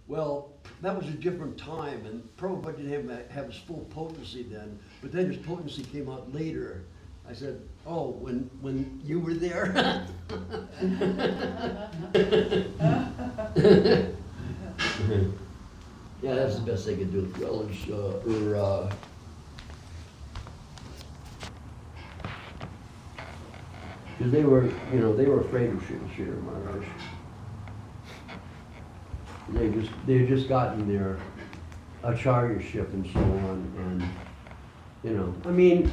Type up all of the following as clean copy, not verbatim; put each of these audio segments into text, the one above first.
Well, that was a different time, and Prabhupada didn't have his full potency then, but then his potency came out later. I said, oh, when you were there? Yeah, that's the best they could do. Relish, because they were afraid of Śravaṇa Maharaj. They had just gotten their acharyaship and so on, and I mean,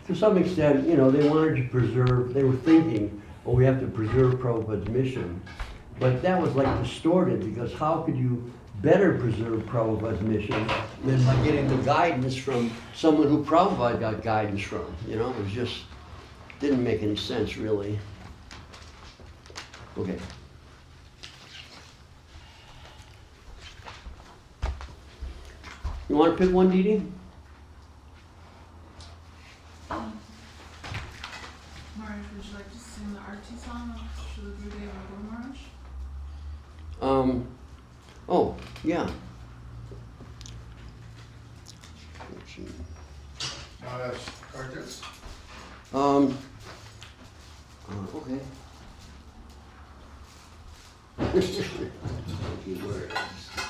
to some extent, they wanted to preserve. They were thinking, oh, we have to preserve Prabhupada's mission, but that was like distorted, because how could you better preserve Prabhupada's mission than by getting the guidance from someone who Prabhupada got guidance from? It was just didn't make any sense, really. Okay. You want to pick one, Dee? Maharaj, would you like to sing the Arti song of Srila Gurudeva Guru Maharaj? Oh, yeah. Maharaj, Artis? Okay. Okay, where is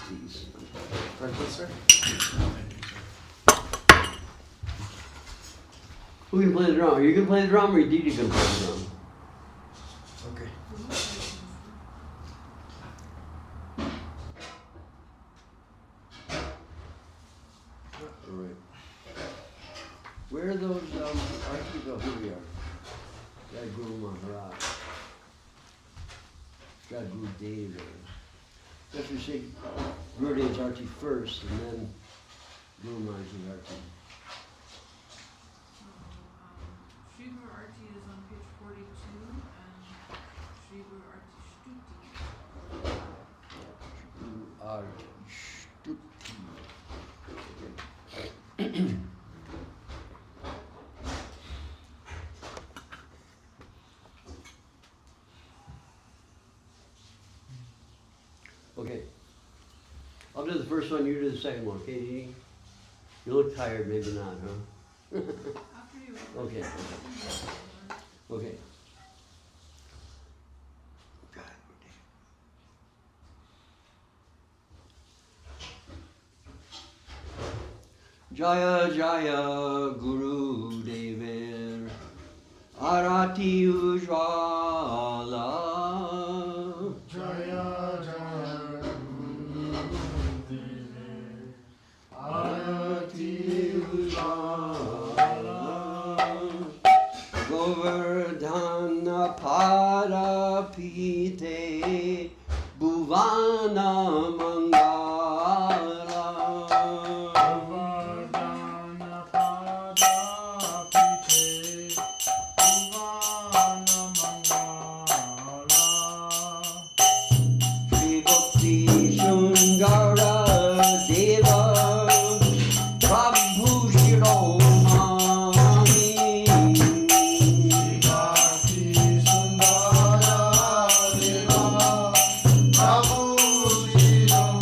these? Artis, sir? Who can play the drum? Are you gonna play the drum, or Didi gonna play the drum? Okay. All right. Where are those archie go? Here we are. Got Guru Maharaj. Got Guru Deva. You have to say Guru Deva's archie first, and then Guru Maharaj's archie. Sri Guru Arti is on page 42, and Sri Guru Arti Shtuti. Guru Arti Shtuti. Okay. I'll do the first one, you do the second one, okay, Dee? You look tired, maybe not, huh? After you. Okay. Okay. Jaya Jaya Guru Dever Arati Ujvala Jaya Jaya Guru Devi Arati Ujvala Govardhana Parapite Bhuvana Mangala Govardhana Parapite Bhuvana Mangala Vibhakti Sundara Deva Prabhu Shiromani Vibhakti Sundara Deva Prabhu Shiromani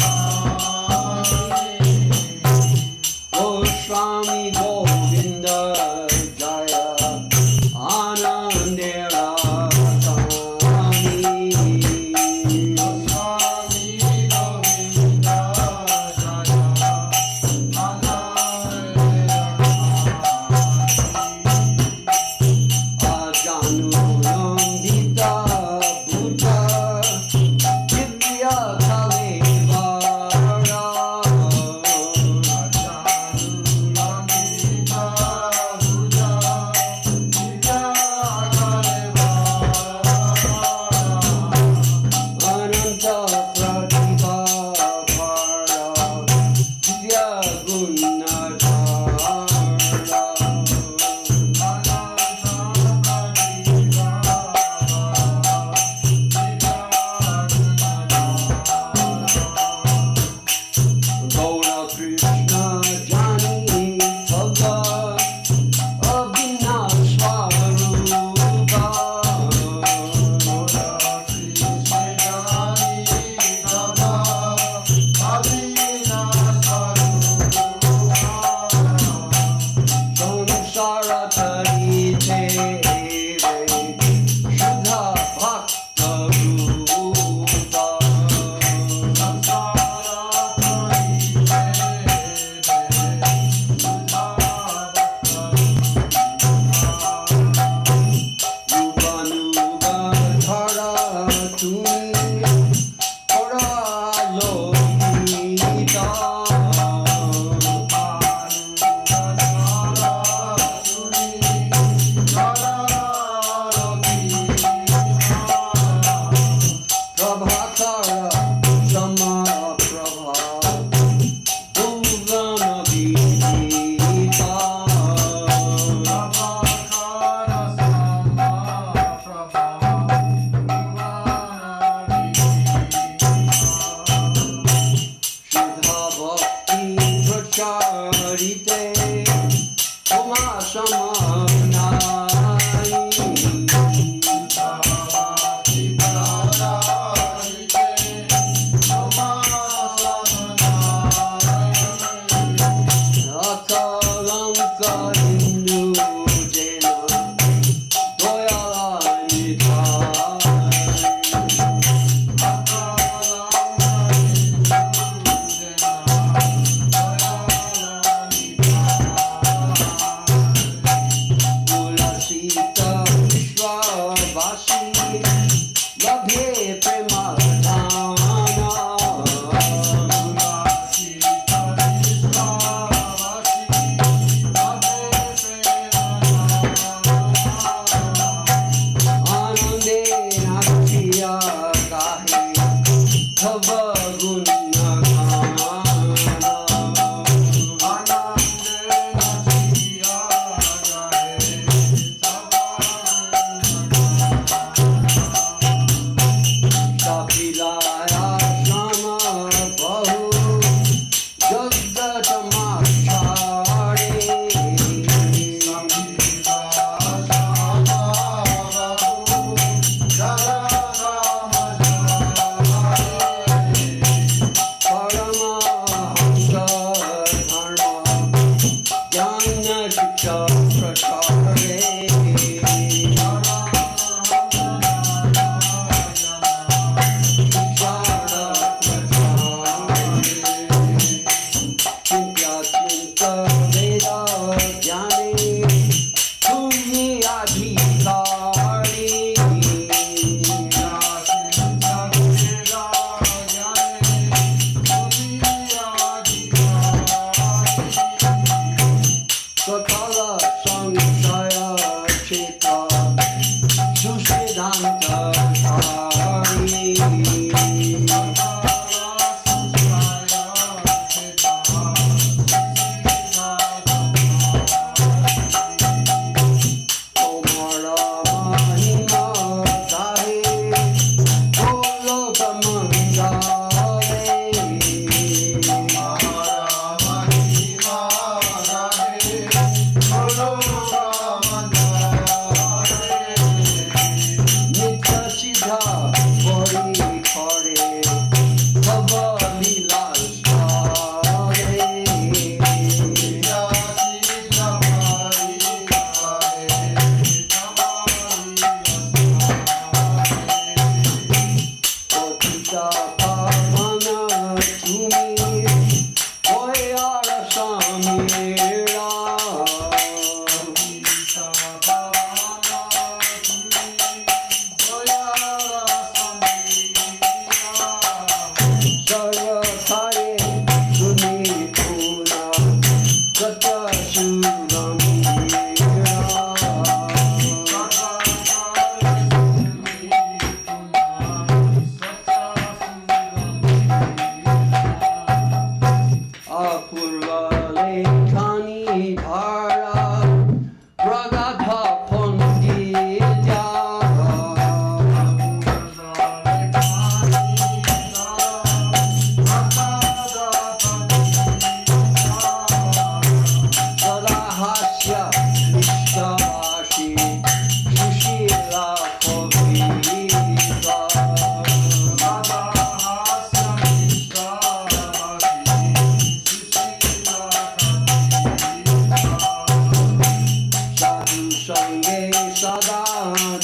Sange Sada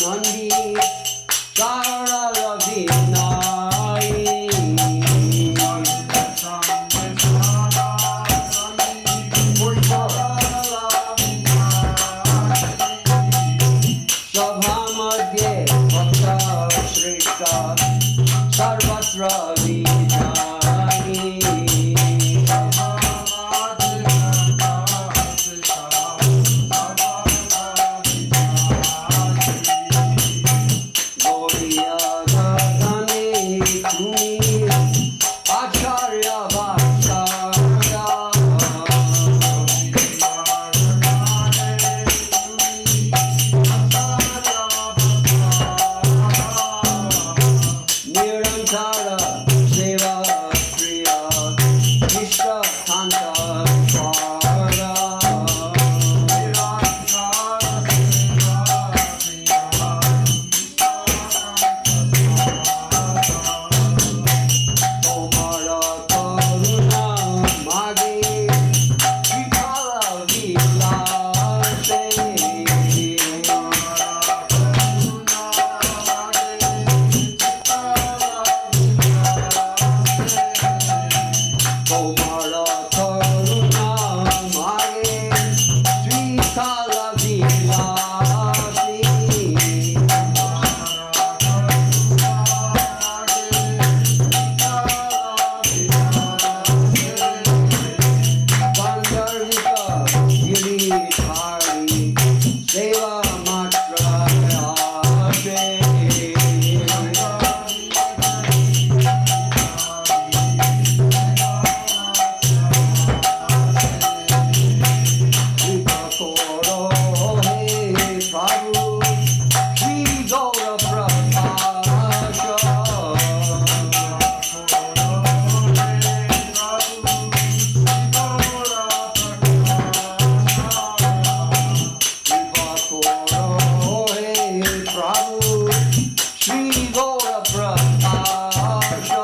Nandi Sarada Ravinai Sabhamadye Bhakta Shrestha Sarvatra Vijani Gaudiya Ghane Kuni Acharya Bhattaya Nirantara Seva Priya Mishra Kanta Para Tomara Karuna Mage Vikala Vilase Tomara Karuna Mage Vikala Vilase Gandharvika Giridhari Seva Matra Ase Koro He Prabhu Shri Gaura Prabhasha Koro He Prabhu Shri Gaura Prabhasha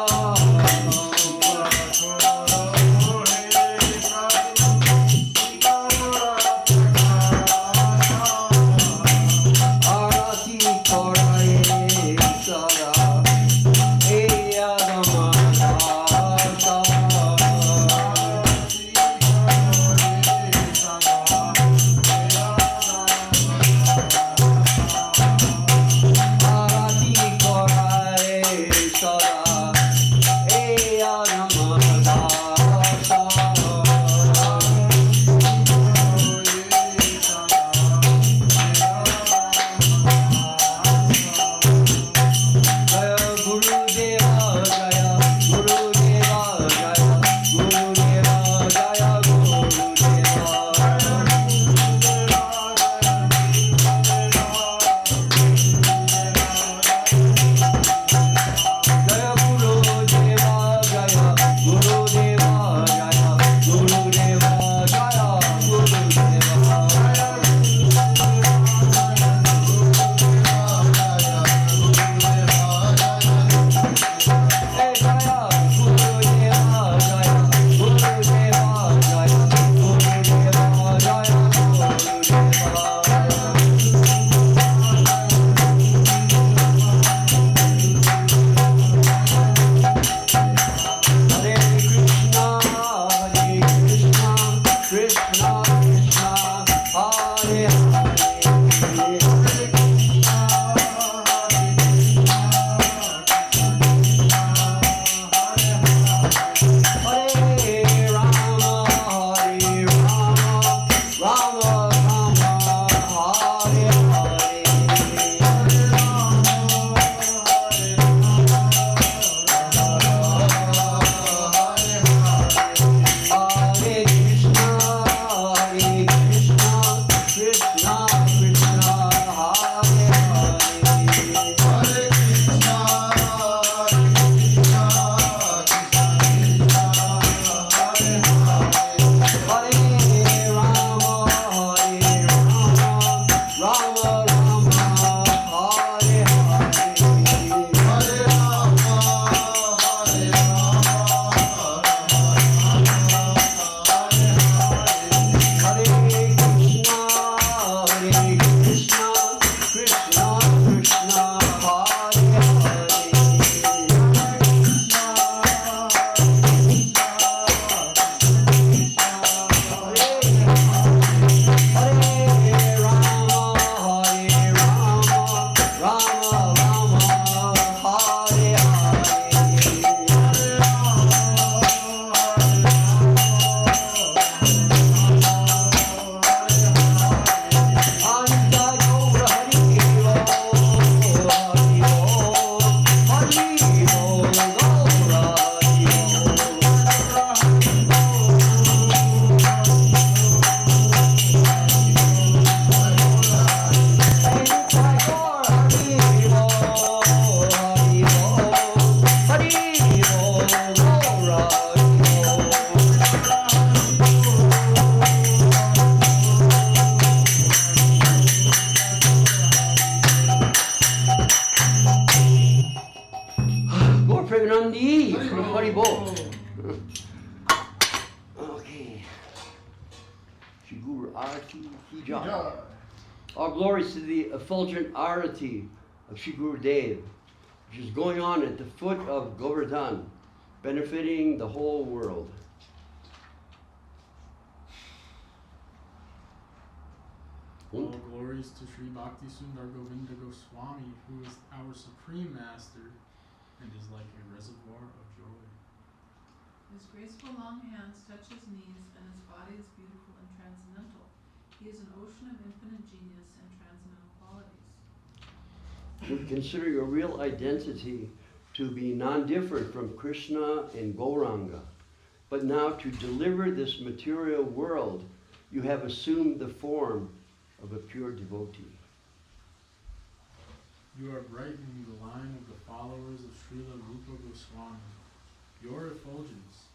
Arati Koraye Sada Eya Ramadasa Okay. Shri Guru Arati Ki Jai. Jai. All glories to the effulgent Arati of Shri Guru Dev, which is going on at the foot of Govardhan, benefiting the whole world. All glories to Sri Bhakti Sundar Govinda Goswami, who is our supreme master and is like a reservoir of joy. His graceful long hands touch his knees, and his body is beautiful and transcendental. He is an ocean of infinite genius and transcendental qualities. We consider your real identity to be non-different from Krishna and Gauranga. But now to deliver this material world, you have assumed the form of a pure devotee. You are brightening the line of the followers of Srila Rupa Goswami. Your effulgence,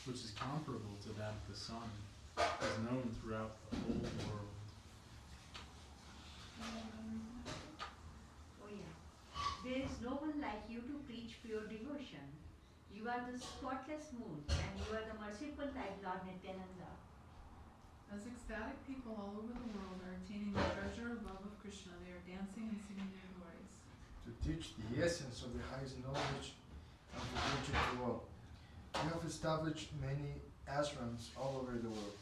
which is comparable to that of the sun, is known throughout the whole world. Oh yeah. There is no one like you to preach pure devotion. You are the spotless moon, and you are the merciful like Lord Nityananda. As ecstatic people all over the world are attaining the treasure of love of Krishna, they are dancing and singing their glories. To teach the essence of the highest knowledge of the virtue to all. You have established many ashrams all over the world.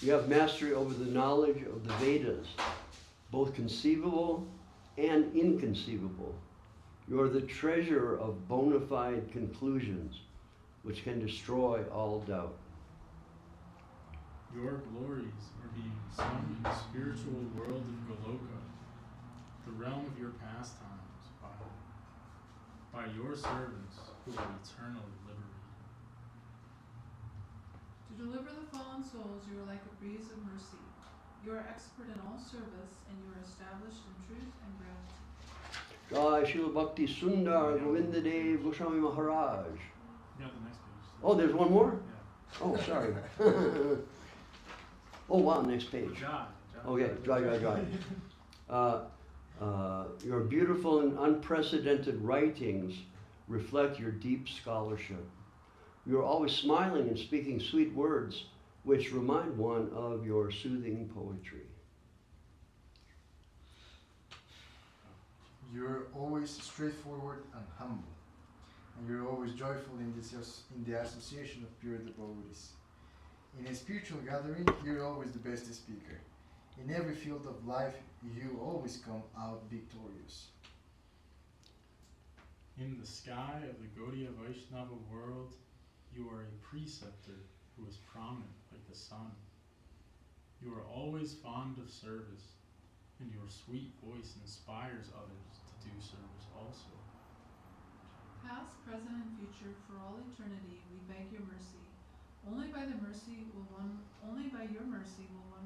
You have mastery over the knowledge of the Vedas, both conceivable and inconceivable. You are the treasurer of bona fide conclusions, which can destroy all doubt. Your glories are being sung in the spiritual world of Goloka, the realm of your pastimes, by your servants who are eternally liberated. To deliver the fallen souls, you are like a breeze of mercy. You are expert in all service, and you are established in truth and gratitude. Jai Srila Bhakti Sundar Govinda Dev Goswami Maharaj. Yeah, the next page. Oh, there's one more? Yeah. Oh, sorry. Oh, wow, next page. Jai. Okay, Jai. Your beautiful and unprecedented writings reflect your deep scholarship. You are always smiling and speaking sweet words, which remind one of your soothing poetry. You're always straightforward and humble, and you're always joyful in the association of pure devotees. In a spiritual gathering, you're always the best speaker. In every field of life, you always come out victorious. In the sky of the Gaudiya Vaishnava world, you are a preceptor who is prominent like the sun. You are always fond of service, and your sweet voice inspires others to do service also. Past, present, and future, for all eternity, we beg your mercy. Only by your mercy will one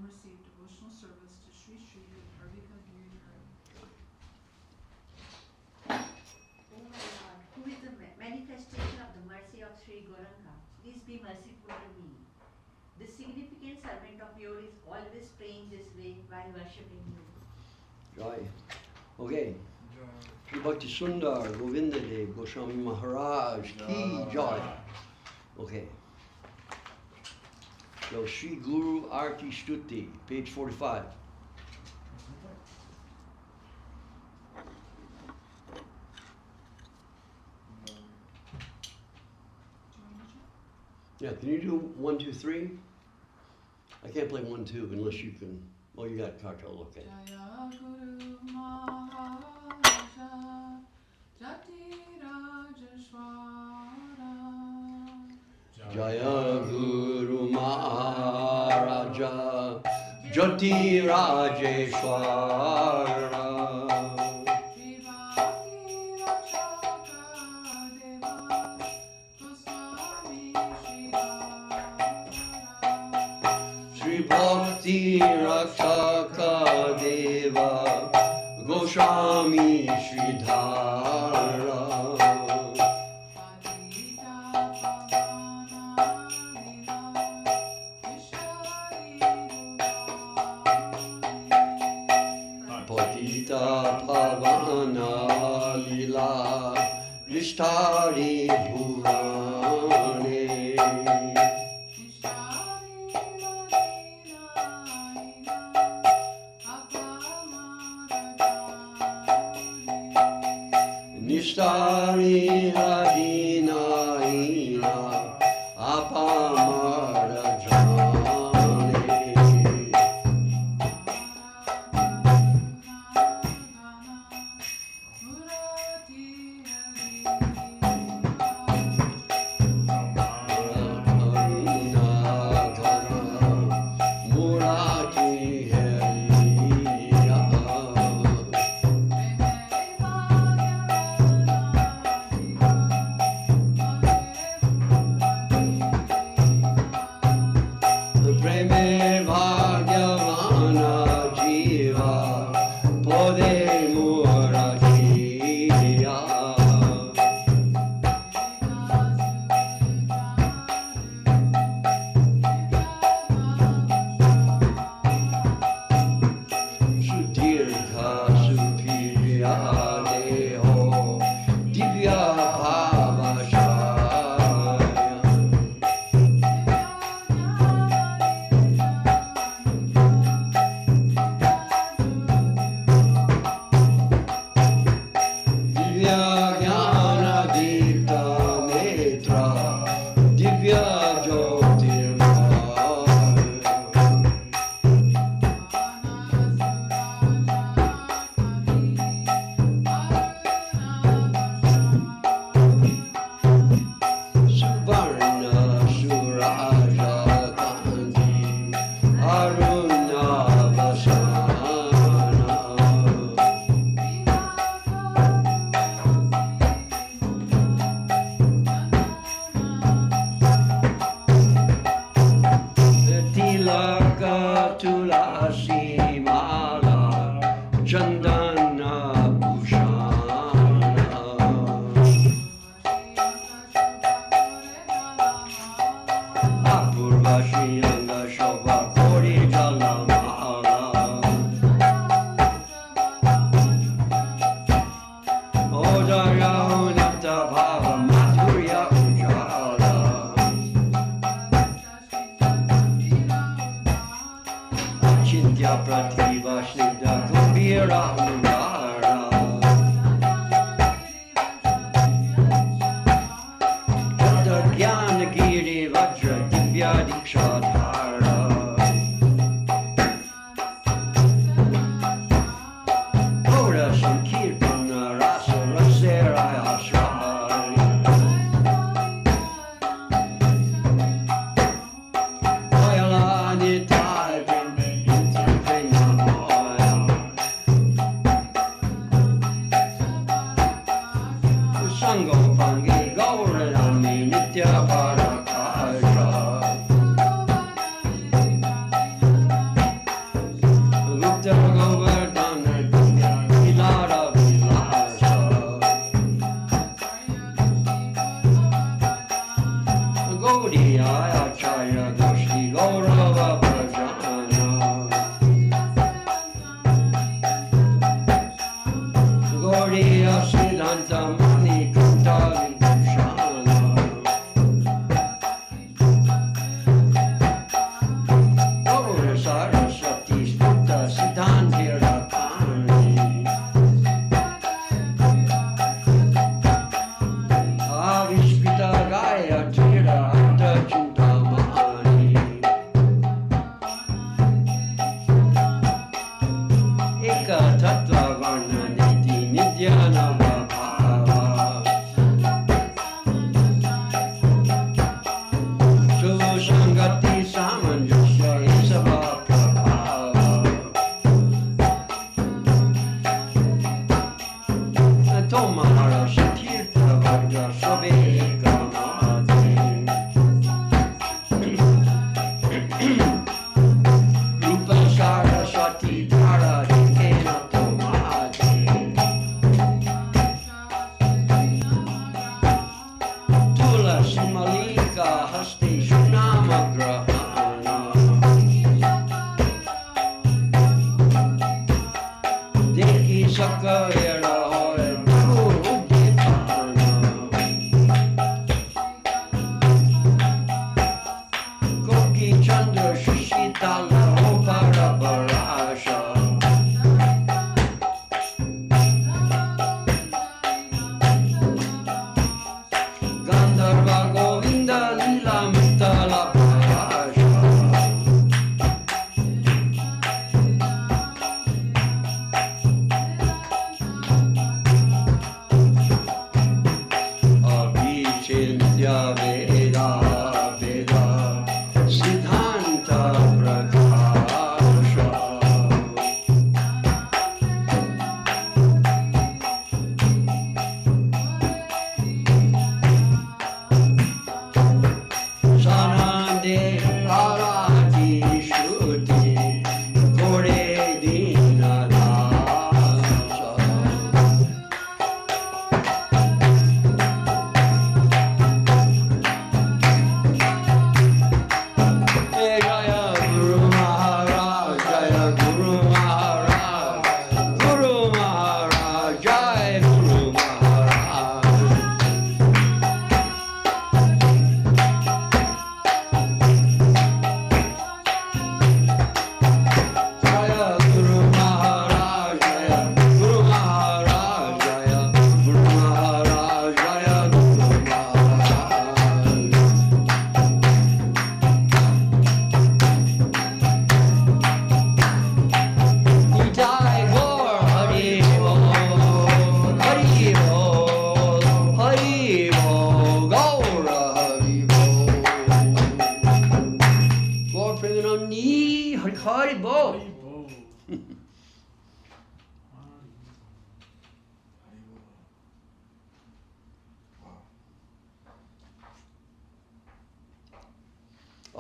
receive devotional service to Sri Sri Harvika Giri Hari. Oh my Lord, who is the manifestation of the mercy of Sri Gauranga? Please be merciful to me. The significant servant of yours is always praying this way while worshipping you. Jai. Okay. Shri Bhakti Sundar Govinda Dev Goswami Maharaj Ki Jai. Okay. So Shri Guru Arti Stuti, page 45. Yeah, can you do 1, 2, 3? I can't play 1, 2 unless you can. Oh, you got Kartal, okay. Jaya Guru Maharaja, Jati Rajeshwara. Jaya Guru Maharaja, Jati Rajeshwara. Sri Bhakti Rakshaka Deva Goswami Sridhara. Patita Pavana Lila Vishtari Bhurane. Nistari Adina Ina Apamara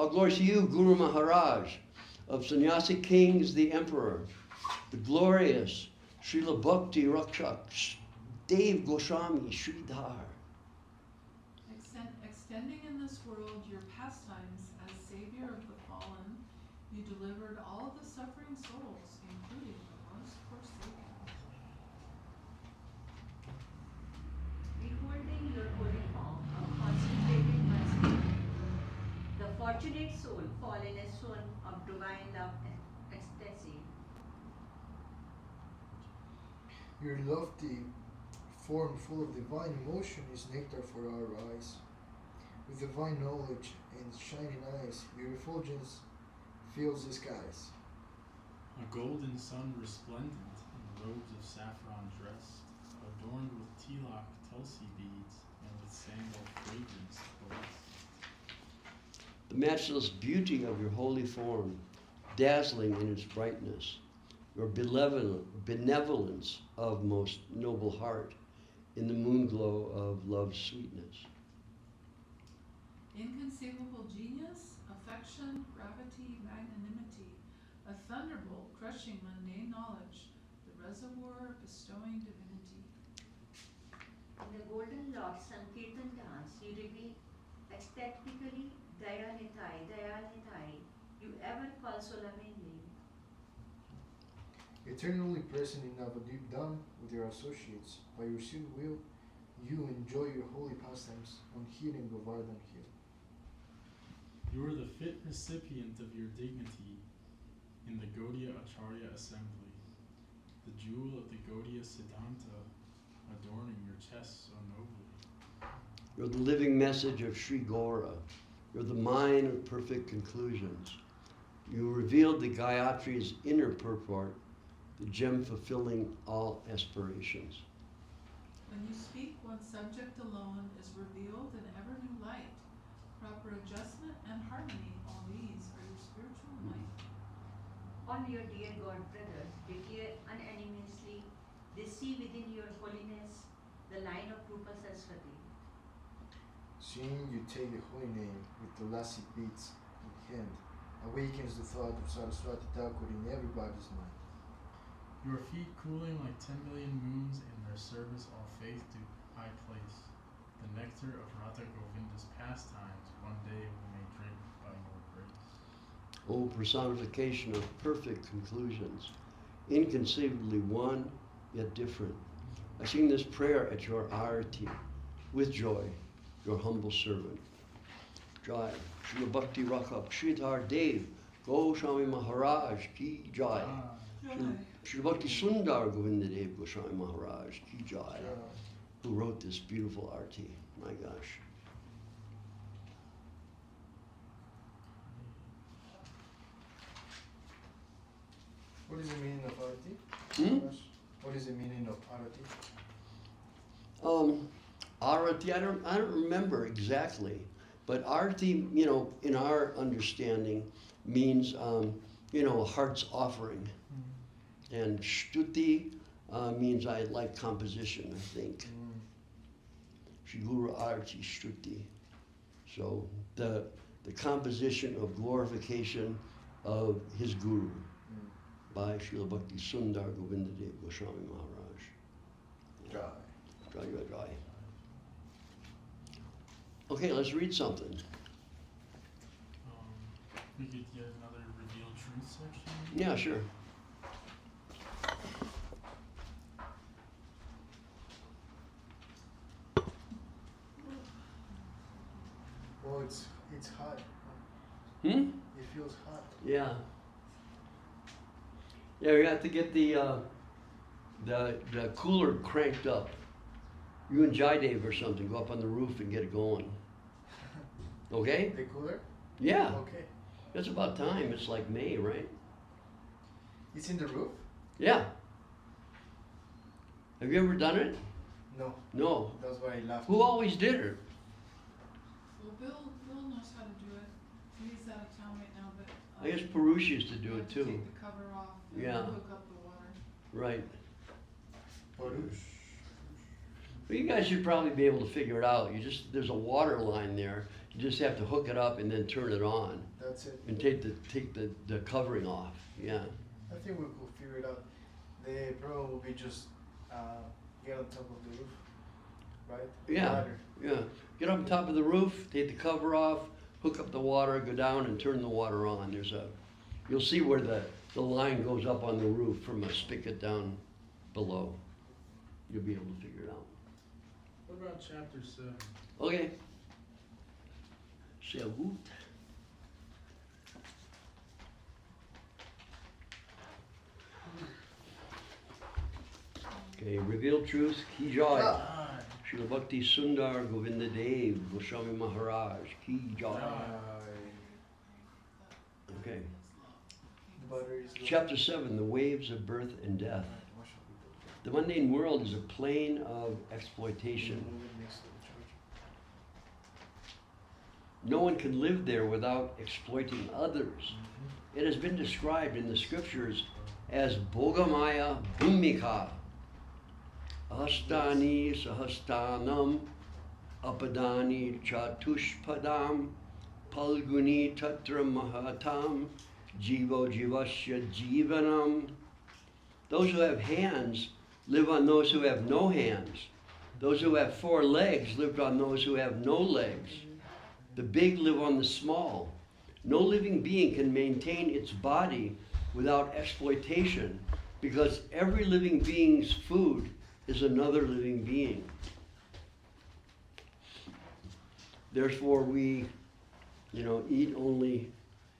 All glories to you, Guru Maharaj, of sannyasi kings, the emperor, the glorious Srila Bhakti Rakshak, Dev Goswami Sridhar. Extending in this world your pastimes as savior of the fallen, you delivered all the suffering souls, including the most forsaken. Beholding your holy form of concentrated mercy, the fortunate soul fall in a swoon of divine love and ecstasy. Your lofty form full of divine emotion is nectar for our eyes. With divine knowledge and shining eyes, your effulgence fills the skies. A golden sun resplendent in robes of saffron dressed, adorned with tilak tulsi beads and with sandal fragrance blessed. The matchless beauty of your holy form, dazzling in its brightness, your benevolence of most noble heart, in the moon glow of love's sweetness. Inconceivable genius, affection, gravity, magnanimity, a thunderbolt crushing mundane knowledge, the reservoir bestowing divinity. In the golden locked sankirtan dance, you reveal ecstatically Daya Nitai, you ever call so lovingly. Eternally present in Navadvip Dham with your associates, by your seal will, you enjoy your holy pastimes on hidden Govardhan Hill. You are the fit recipient of your dignity in the Gaudiya Acharya assembly, the jewel of the Gaudiya Siddhanta adorning your chest so nobly. You're the living message of Sri Gora. You're the mine of perfect conclusions. You revealed the Gayatri's inner purport, the gem fulfilling all aspirations. When you speak, one subject alone is revealed in ever new light. Proper adjustment and harmony, all these are your spiritual light. All your dear God brothers declare unanimously, they see within your holiness the line of Rupa Saraswati. Seeing you take the holy name with the lassi beads in hand, awakens the thought of Saraswati Thakur in everybody's mind. Your feet cooling like 10 million moons in their service all faith do high place. The nectar of Radha Govinda's pastimes one day we may drink by your grace. O personification of perfect conclusions, inconceivably one, yet different. I sing this prayer at your arati with joy, your humble servant. Jai, Srila Bhakti Rakshak Sridhar Dev, Goswami Maharaj ki Jai. Joy. Srila Bhakti Sundar Govinda Dev Goswami Maharaj ki Jai, who wrote this beautiful arti. My gosh. What is the meaning of arati? What is the meaning of arati? Arati, I don't remember exactly, but arati, in our understanding, means, a heart's offering. And shtuti means I like composition, I think. Shri Guru Arati Shtuti. So the composition of glorification of his Guru by Srila Bhakti Sundar Govinda Dev Goswami Maharaj. Jai. Jai, jai, jai. Okay, let's read something. We could get another revealed truth section. Yeah, sure. Oh, it's hot. Hmm? It feels hot. Yeah. Yeah, we have to get the cooler cranked up. You and Jaidev or something, go up on the roof and get it going. Okay? The cooler? Yeah. Okay. It's about time. It's like May, right? It's in the roof? Yeah. Have you ever done it? No. No. That's why I laughed. Who always did it? Well, Bill knows how to do it. He's out of town right now, but. I guess Parush used to do you it have to too. Take the cover off and Yeah. hook up the water. Right. Parush. Well, you guys should probably be able to figure it out. There's a water line there. You just have to hook it up and then turn it on. That's it. and take the covering off. Yeah. I think we could figure it out. The problem will be just get on top of the roof, right? Yeah. Ladder. Yeah. Get up on top of the roof, take the cover off, hook up the water, go down and turn the water on. You'll see where the line goes up on the roof from a spigot down below. You'll be able to figure it out. What about chapter 7? Okay. Sehr gut. Okay, revealed truth, Ki Jai. Srila Bhakti Sundar Govinda Dev Goswami Maharaj, Ki Jai. Okay. The battery is low. Chapter 7, the waves of birth and death. What shall we do? The mundane world is a plane of exploitation. Move it next to the church. No one can live there without exploiting others. It has been described in the scriptures as Bhogamaya Bhumika, Ahastani Sahastanam, Apadani Chatushpadam, Palguni Tatra Mahatam, Jivo Jivasya Jivanam. Those who have hands live on those who have no hands. Those who have 4 legs live on those who have no legs. The big live on the small. No living being can maintain its body without exploitation, because every living being's food is another living being. Therefore, we, eat only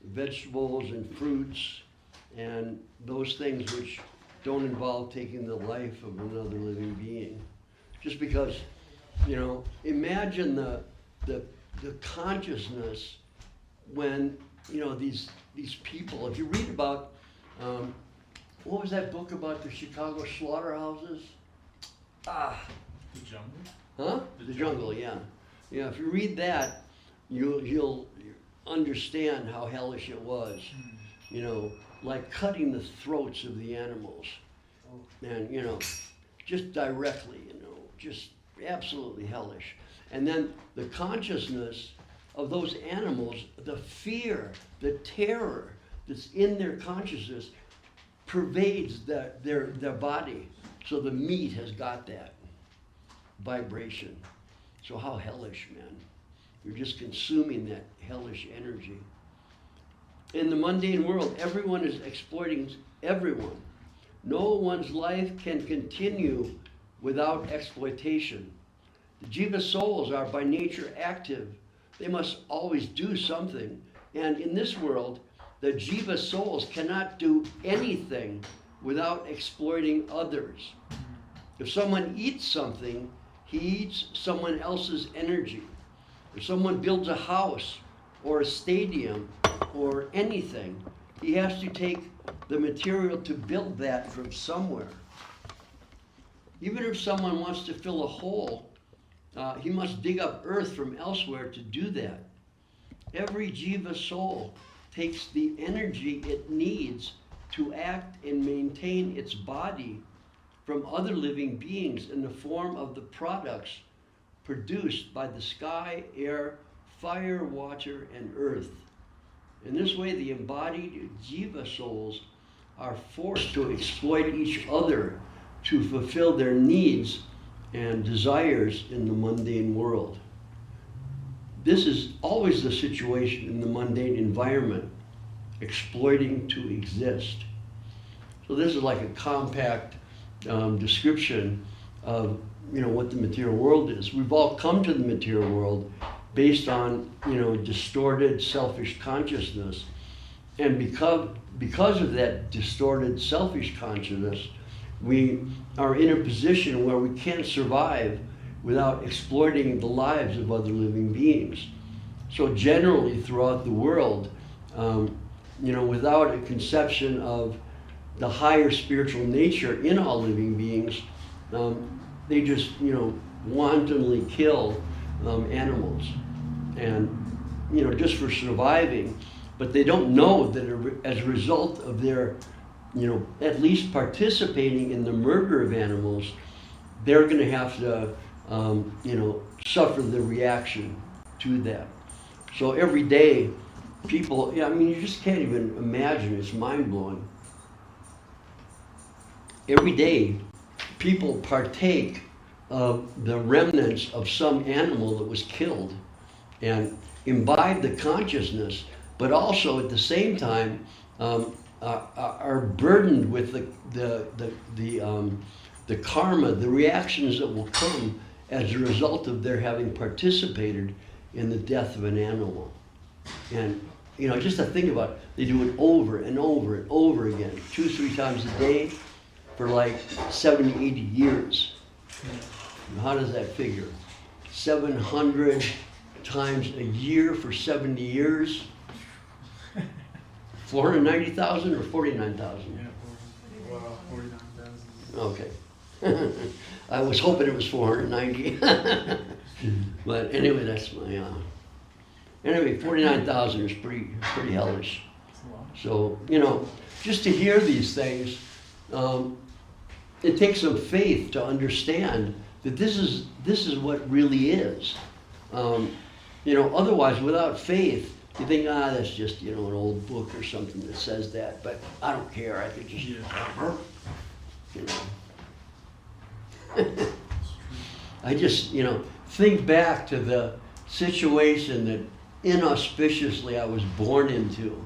vegetables and fruits and those things which don't involve taking the life of another living being. Just because, imagine the consciousness when, these people, if you read about, what was that book about the Chicago slaughterhouses? The jungle? Huh? The Jungle, yeah. Yeah, if you read that, you'll understand how hellish it was. Like cutting the throats of the animals. And, just directly, just absolutely hellish. And then the consciousness of those animals, the fear, the terror that's in their consciousness pervades their body. So the meat has got that vibration. So how hellish, man. You're just consuming that hellish energy. In the mundane world, everyone is exploiting everyone. No one's life can continue without exploitation. The jiva souls are by nature active. They must always do something. And in this world, the jiva souls cannot do anything without exploiting others. If someone eats something, he eats someone else's energy. If someone builds a house or a stadium or anything, he has to take the material to build that from somewhere. Even if someone wants to fill a hole, he must dig up earth from elsewhere to do that. Every jiva soul takes the energy it needs to act and maintain its body from other living beings in the form of the products produced by the sky, air, fire, water, and earth. In this way, the embodied jiva souls are forced to exploit each other to fulfill their needs and desires in the mundane world. This is always the situation in the mundane environment, exploiting to exist. So this is like a compact description of what the material world is. We've all come to the material world based on distorted selfish consciousness, and because of that distorted selfish consciousness, we are in a position where we can't survive without exploiting the lives of other living beings. So generally throughout the world, without a conception of the higher spiritual nature in all living beings, they just, wantonly kill animals, and, just for surviving. But they don't know that as a result of their, at least participating in the murder of animals, they're going to have to, suffer the reaction to that. So every day, people, yeah, I mean, you just can't even imagine. It's mind-blowing. Every day, people partake of the remnants of some animal that was killed and imbibe the consciousness, but also at the same time are burdened with the karma, the reactions that will come as a result of their having participated in the death of an animal. And you know, just to think about it, they do it over and over and over again, 2-3 times a day for like 70, 80 years. How does that figure? 700 times a year for 70 years? 490,000 or 49,000? Yeah, well, 49,000. Okay. I was hoping it was 490. But anyway, that's my, anyway, 49,000 is pretty hellish. It's a lot. So, you know, just to hear these things, it takes some faith to understand that this is what really is. You know, otherwise, without faith, you think, that's just, you know, an old book or something that says that, but I don't care, I could just, you know. I just, you know, think back to the situation that inauspiciously I was born into,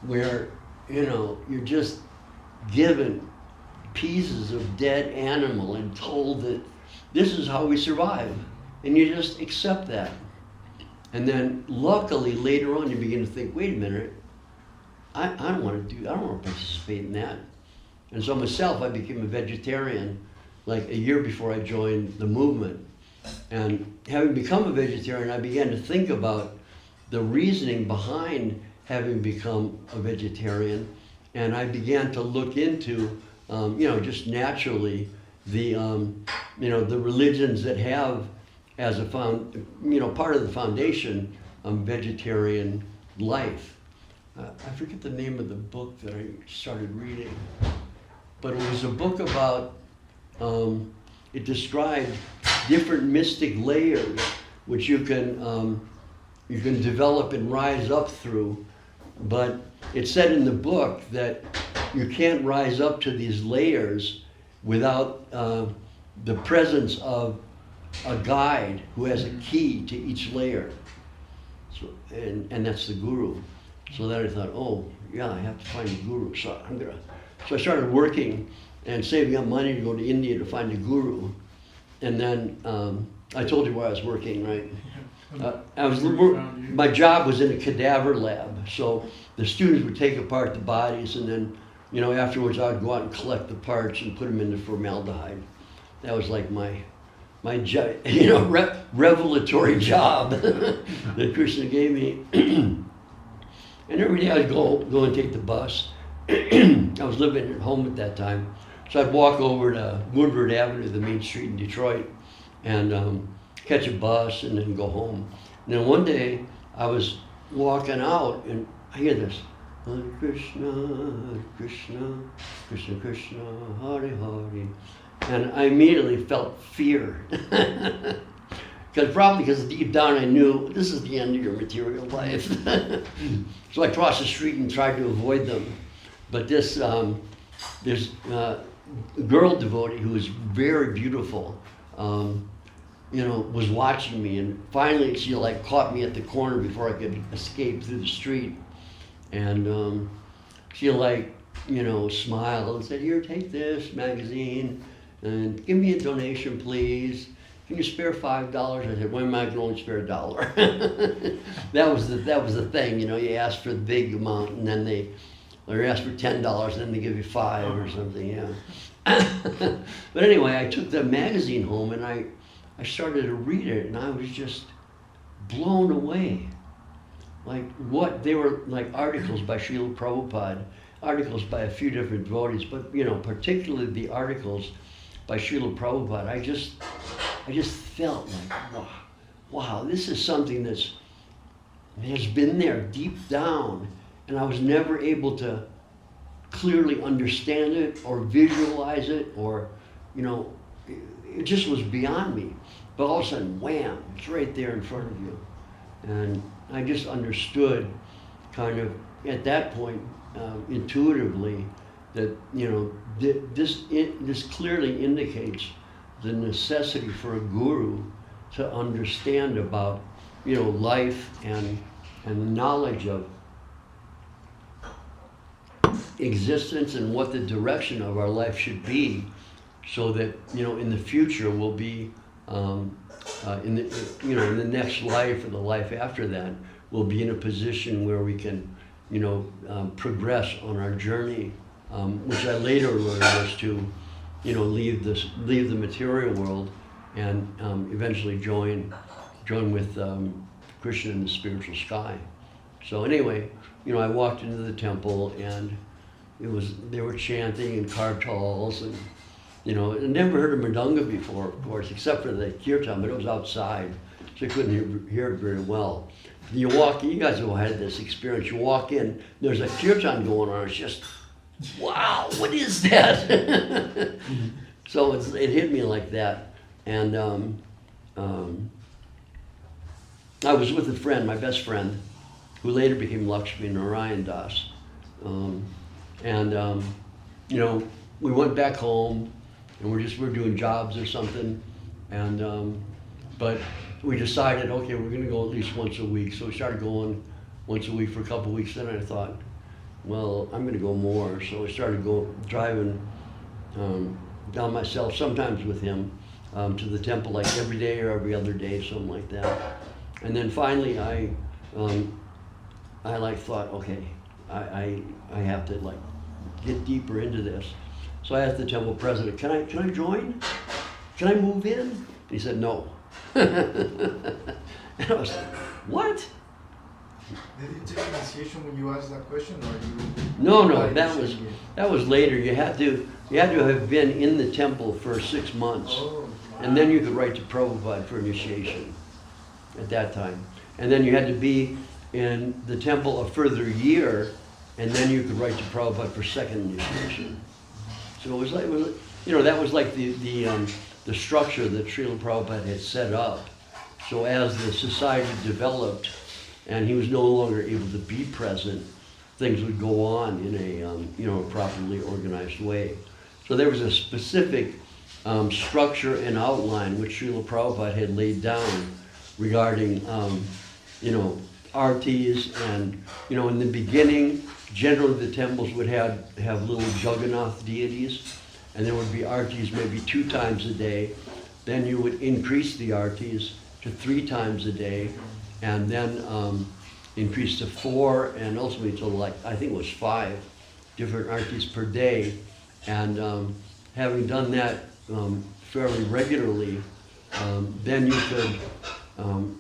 where, you know, you're just given pieces of dead animal and told that this is how we survive, and you just accept that. And then luckily later on you begin to think, wait a minute, I don't want to participate in that. And so myself, I became a vegetarian like a year before I joined the movement. And having become a vegetarian, I began to think about the reasoning behind having become a vegetarian. And I began to look into, you know, just naturally the, you know, the religions that have as a part of the foundation, vegetarian life. I forget the name of the book that I started reading, but it was a book about, it described different mystic layers which you can develop and rise up through. But it said in the book that you can't rise up to these layers without the presence of a guide who has a key to each layer. So, and that's the guru. So then I thought, oh yeah, I have to find a guru. So I started working and saving up money to go to India to find a guru. And then I told you where I was working, right? My job was in a cadaver lab. So the students would take apart the bodies, and then, you know, afterwards I would go out and collect the parts and put them into formaldehyde. That was like my you know, revelatory job that Krishna gave me. And every day I'd go and take the bus. I was living at home at that time. So I'd walk over to Woodward Avenue, the main street in Detroit, and catch a bus and then go home. And then one day I was walking out and I hear this, Hare Krishna, Hare Krishna, Krishna Krishna, Hare Hare. And I immediately felt fear. Because deep down I knew this is the end of your material life. So I crossed the street and tried to avoid them. But this girl devotee who was very beautiful, you know, was watching me, and finally she like caught me at the corner before I could escape through the street. And she like, you know, smiled and said, "Here, take this magazine, and give me a donation, please. Can you spare $5? I said, "Why am I going to only spare $1?" That was the thing, you know. You ask for the big amount, and then or you ask for $10, and then they give you $5 or something, yeah. But anyway, I took the magazine home and I started to read it, and I was just blown away. Like what they were, like articles by Srila Prabhupada, articles by a few different devotees, but you know, particularly the articles by Srila Prabhupada. I just felt like, wow, this is something has been there deep down, and I was never able to clearly understand it or visualize it, or, you know, it just was beyond me. But all of a sudden, wham, it's right there in front of you. And I just understood kind of, at that point, intuitively, that, this clearly indicates the necessity for a guru to understand about, life and the knowledge of existence and what the direction of our life should be, so that, in the future we'll be, in the next life or the life after that, we'll be in a position where we can, progress on our journey, which I later learned was to, leave the material world and eventually join with Krishna in the spiritual sky. So anyway, I walked into the temple and they were chanting in kartals, and I never heard of Mridanga before, of course, except for the kirtan, but it was outside, so I couldn't hear it very well. You guys have all had this experience, you walk in, there's a kirtan going on, it's just, wow, what is that? So it hit me like that. And I was with a friend, my best friend, who later became Lakshmi Narayan Das. We went back home, and we're doing jobs or something, and but we decided, okay, we're gonna go at least once a week. So we started going once a week for a couple of weeks. Then I thought, well, I'm gonna go more. So I started driving down myself, sometimes with him, to the temple like every day or every other day, something like that. And then finally, I thought, okay, I have to get deeper into this. So I asked the temple president, can I join? Can I move in? And he said no. And I was like, what? Did you take initiation when you asked that question, or you? No, that was later. You had to have been in the temple for 6 months, and then you could write to Prabhupada for initiation at that time. And then you had to be in the temple a further year, and then you could write to Prabhupada for second initiation. So it was that was like the structure that Srila Prabhupada had set up. So as the society developed, and he was no longer able to be present, things would go on in a properly organized way. So there was a specific structure and outline which Srila Prabhupada had laid down regarding artis, and in the beginning, generally the temples would have little Jagannath deities, and there would be artis maybe 2 times a day. Then you would increase the artis to 3 times a day, and then increase to 4, and ultimately to I think it was 5 different artis per day. And having done that fairly regularly, then you could,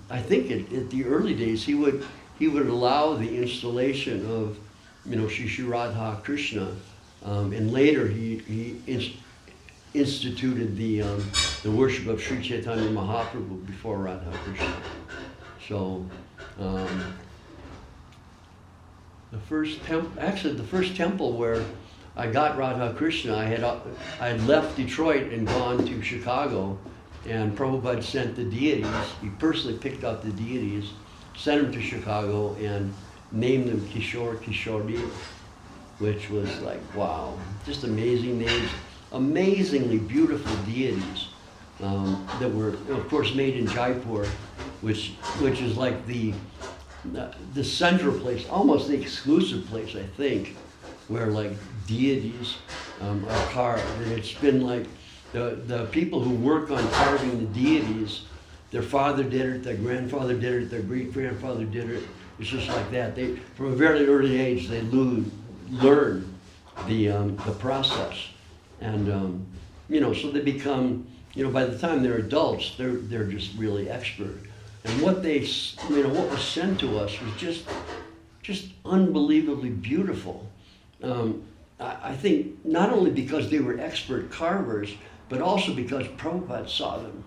I think at the early days, he would allow the installation of, Shri Radha Krishna, and later he instituted the worship of Sri Chaitanya Mahaprabhu before Radha Krishna. So the first temple where I got Radha Krishna, I had left Detroit and gone to Chicago, and Prabhupada sent the deities. He personally picked out the deities, sent them to Chicago, and named them Kishore Kishori, which was like, wow, just amazing names, amazingly beautiful deities that were, of course, made in Jaipur, which is like the central place, almost the exclusive place, I think, where deities are carved. And it's been the people who work on carving the deities, their father did it, their grandfather did it, their great-grandfather did it. It's just like that. They, from a very early age, they learn the process, and so they become, by the time they're adults, they're just really expert. And what what was sent to us was just unbelievably beautiful. I think not only because they were expert carvers, but also because Prabhupada saw them,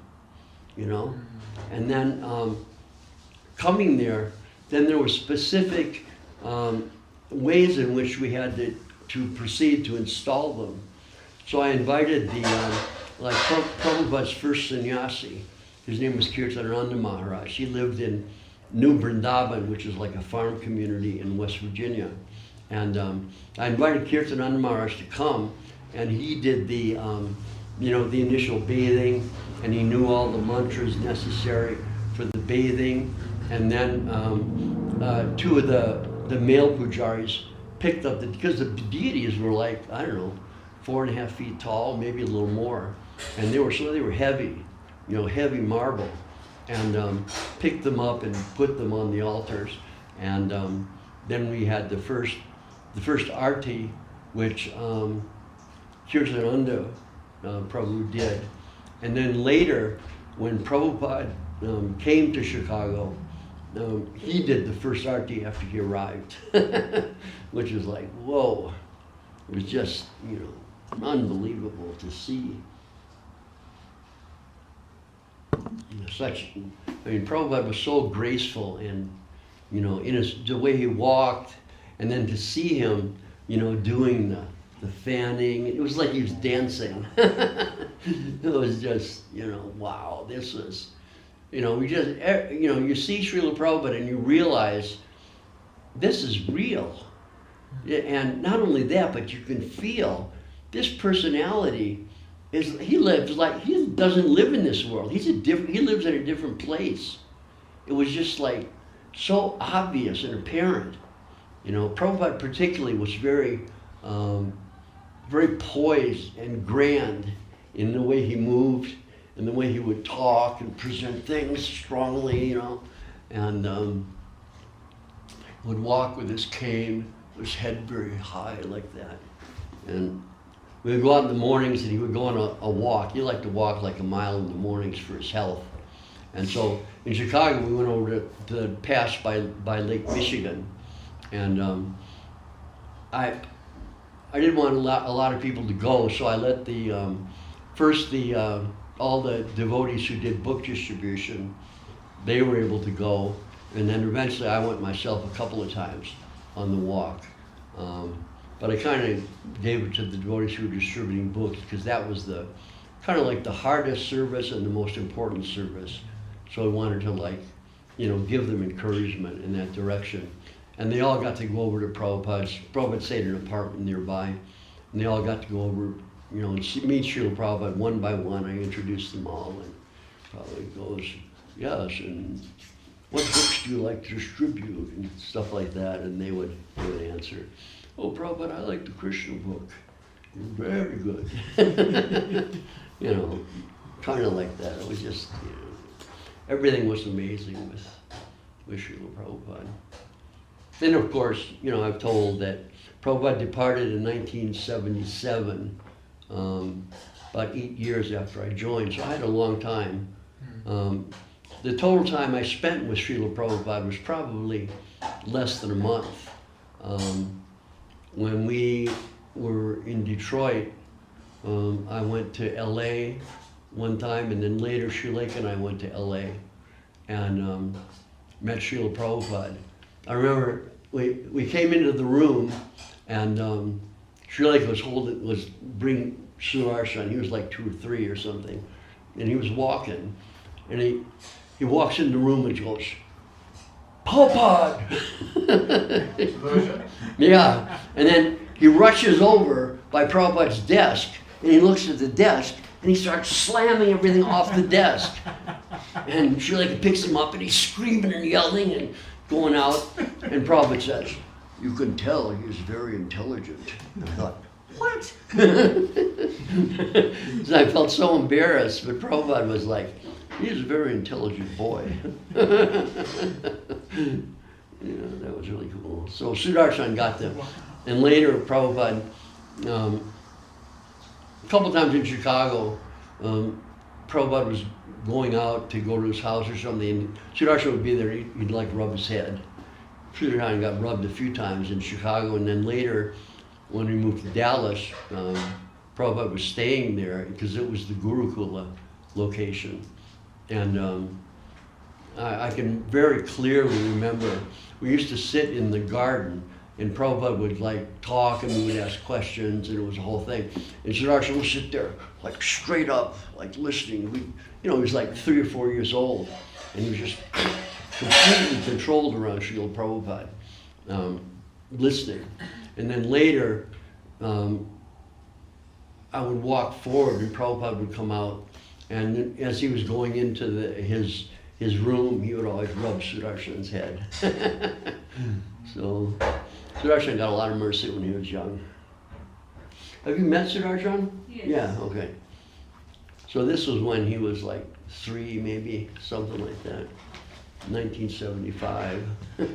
And then coming there, then there were specific ways in which we had to proceed to install them. So I invited Prabhupada's first sannyasi. His name was Nyasi Maharaja. He lived in New Dandavat, which is like a farm community in West Virginia. And I invited Kirtananda Maharaj to come, and he did the, the initial bathing, and he knew all the mantras necessary for the bathing. And then two of the male pujaris picked up, because the deities were like, I don't know, 4.5 feet tall, maybe a little more. And they were heavy, heavy marble. And picked them up and put them on the altars. And then we had the first arti, which Kirtananda Prabhu did. And then later, when Prabhupada came to Chicago, he did the first arti after he arrived, which was like, whoa. It was just, unbelievable to see. Prabhupada was so graceful, and in the way he walked, and then to see him, doing the fanning, it was like he was dancing. It was just, wow, this was, you see Srila Prabhupada and you realize this is real. And not only that, but you can feel this personality he doesn't live in this world. He lives in a different place. It was just like so obvious and apparent. Prabhupada particularly was very, very poised and grand in the way he moved and the way he would talk and present things strongly, and would walk with his cane, his head very high like that. And we would go out in the mornings, and he would go on a walk. He liked to walk like a mile in the mornings for his health. And so in Chicago, we went over to the pass by Lake Michigan. And I didn't want a lot of people to go, so I let all the devotees who did book distribution, they were able to go. And then eventually I went myself a couple of times on the walk. But I kind of gave it to the devotees who were distributing books, because that was the kind of like the hardest service and the most important service. So I wanted to give them encouragement in that direction. And they all got to go over to Prabhupada. Prabhupada stayed in an apartment nearby, and they all got to go over, and meet Srila Prabhupada one by one. I introduced them all, and Prabhupada goes, yes, and what books do you like to distribute, and stuff like that, and they would answer, oh, Prabhupada, I like the Krishna book. You're very good. Kind of like that. It was just, everything was amazing with Srila Prabhupada. Then, of course, I've told that Prabhupada departed in 1977, about 8 years after I joined, so I had a long time. The total time I spent with Srila Prabhupada was probably less than a month. When we were in Detroit, I went to LA one time, and then later Sri Lanka and I went to LA and met Srila Prabhupada. I remember we came into the room, and Sri Lanka was bringing Sudarshan. He was like 2 or 3 or something, and he was walking, and he walks in the room and goes, Prabhupada! Yeah, and then he rushes over by Prabhupada's desk, and he looks at the desk, and he starts slamming everything off the desk. And Sri Lanka picks him up, and he's screaming and yelling and going out, and Prabhupada says, you can tell he's very intelligent. And I thought, what? So I felt so embarrassed, but Prabhupada was like, he's a very intelligent boy. That was really cool. So Sudarshan got them. And later, Prabhupada, a couple times in Chicago, Prabhupada was going out to go to his house or something, and Sudarshan would be there, he'd like rub his head. Sudarshan got rubbed a few times in Chicago, and then later, when we moved to Dallas, Prabhupada was staying there because it was the Gurukula location. And I can very clearly remember, we used to sit in the garden, and Prabhupada would talk, and we would ask questions, and it was a whole thing. And Sudarshan would sit there, straight up, listening. He was 3 or 4 years old, and he was just completely controlled around Srila Prabhupada, listening. And then later, I would walk forward and Prabhupada would come out, and as he was going into his room, he would always rub Sudarshan's head. So Sudarshan got a lot of mercy when he was young. Have you met Sudarshan? Yes. Yeah, okay. So this was when he was like 3, maybe, something like that. 1975. Yeah,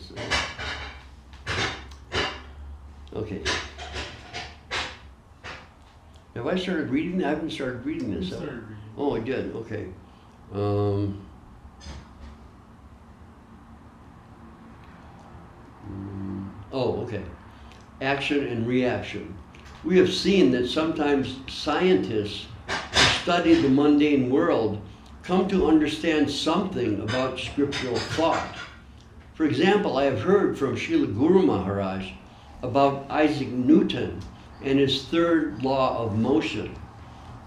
so. Okay. Have I started reading? I haven't started reading this. You started reading. Oh, I did. Okay. Oh, okay. Action and reaction. We have seen that sometimes scientists who study the mundane world come to understand something about scriptural thought. For example, I have heard from Srila Guru Maharaj about Isaac Newton and his third law of motion.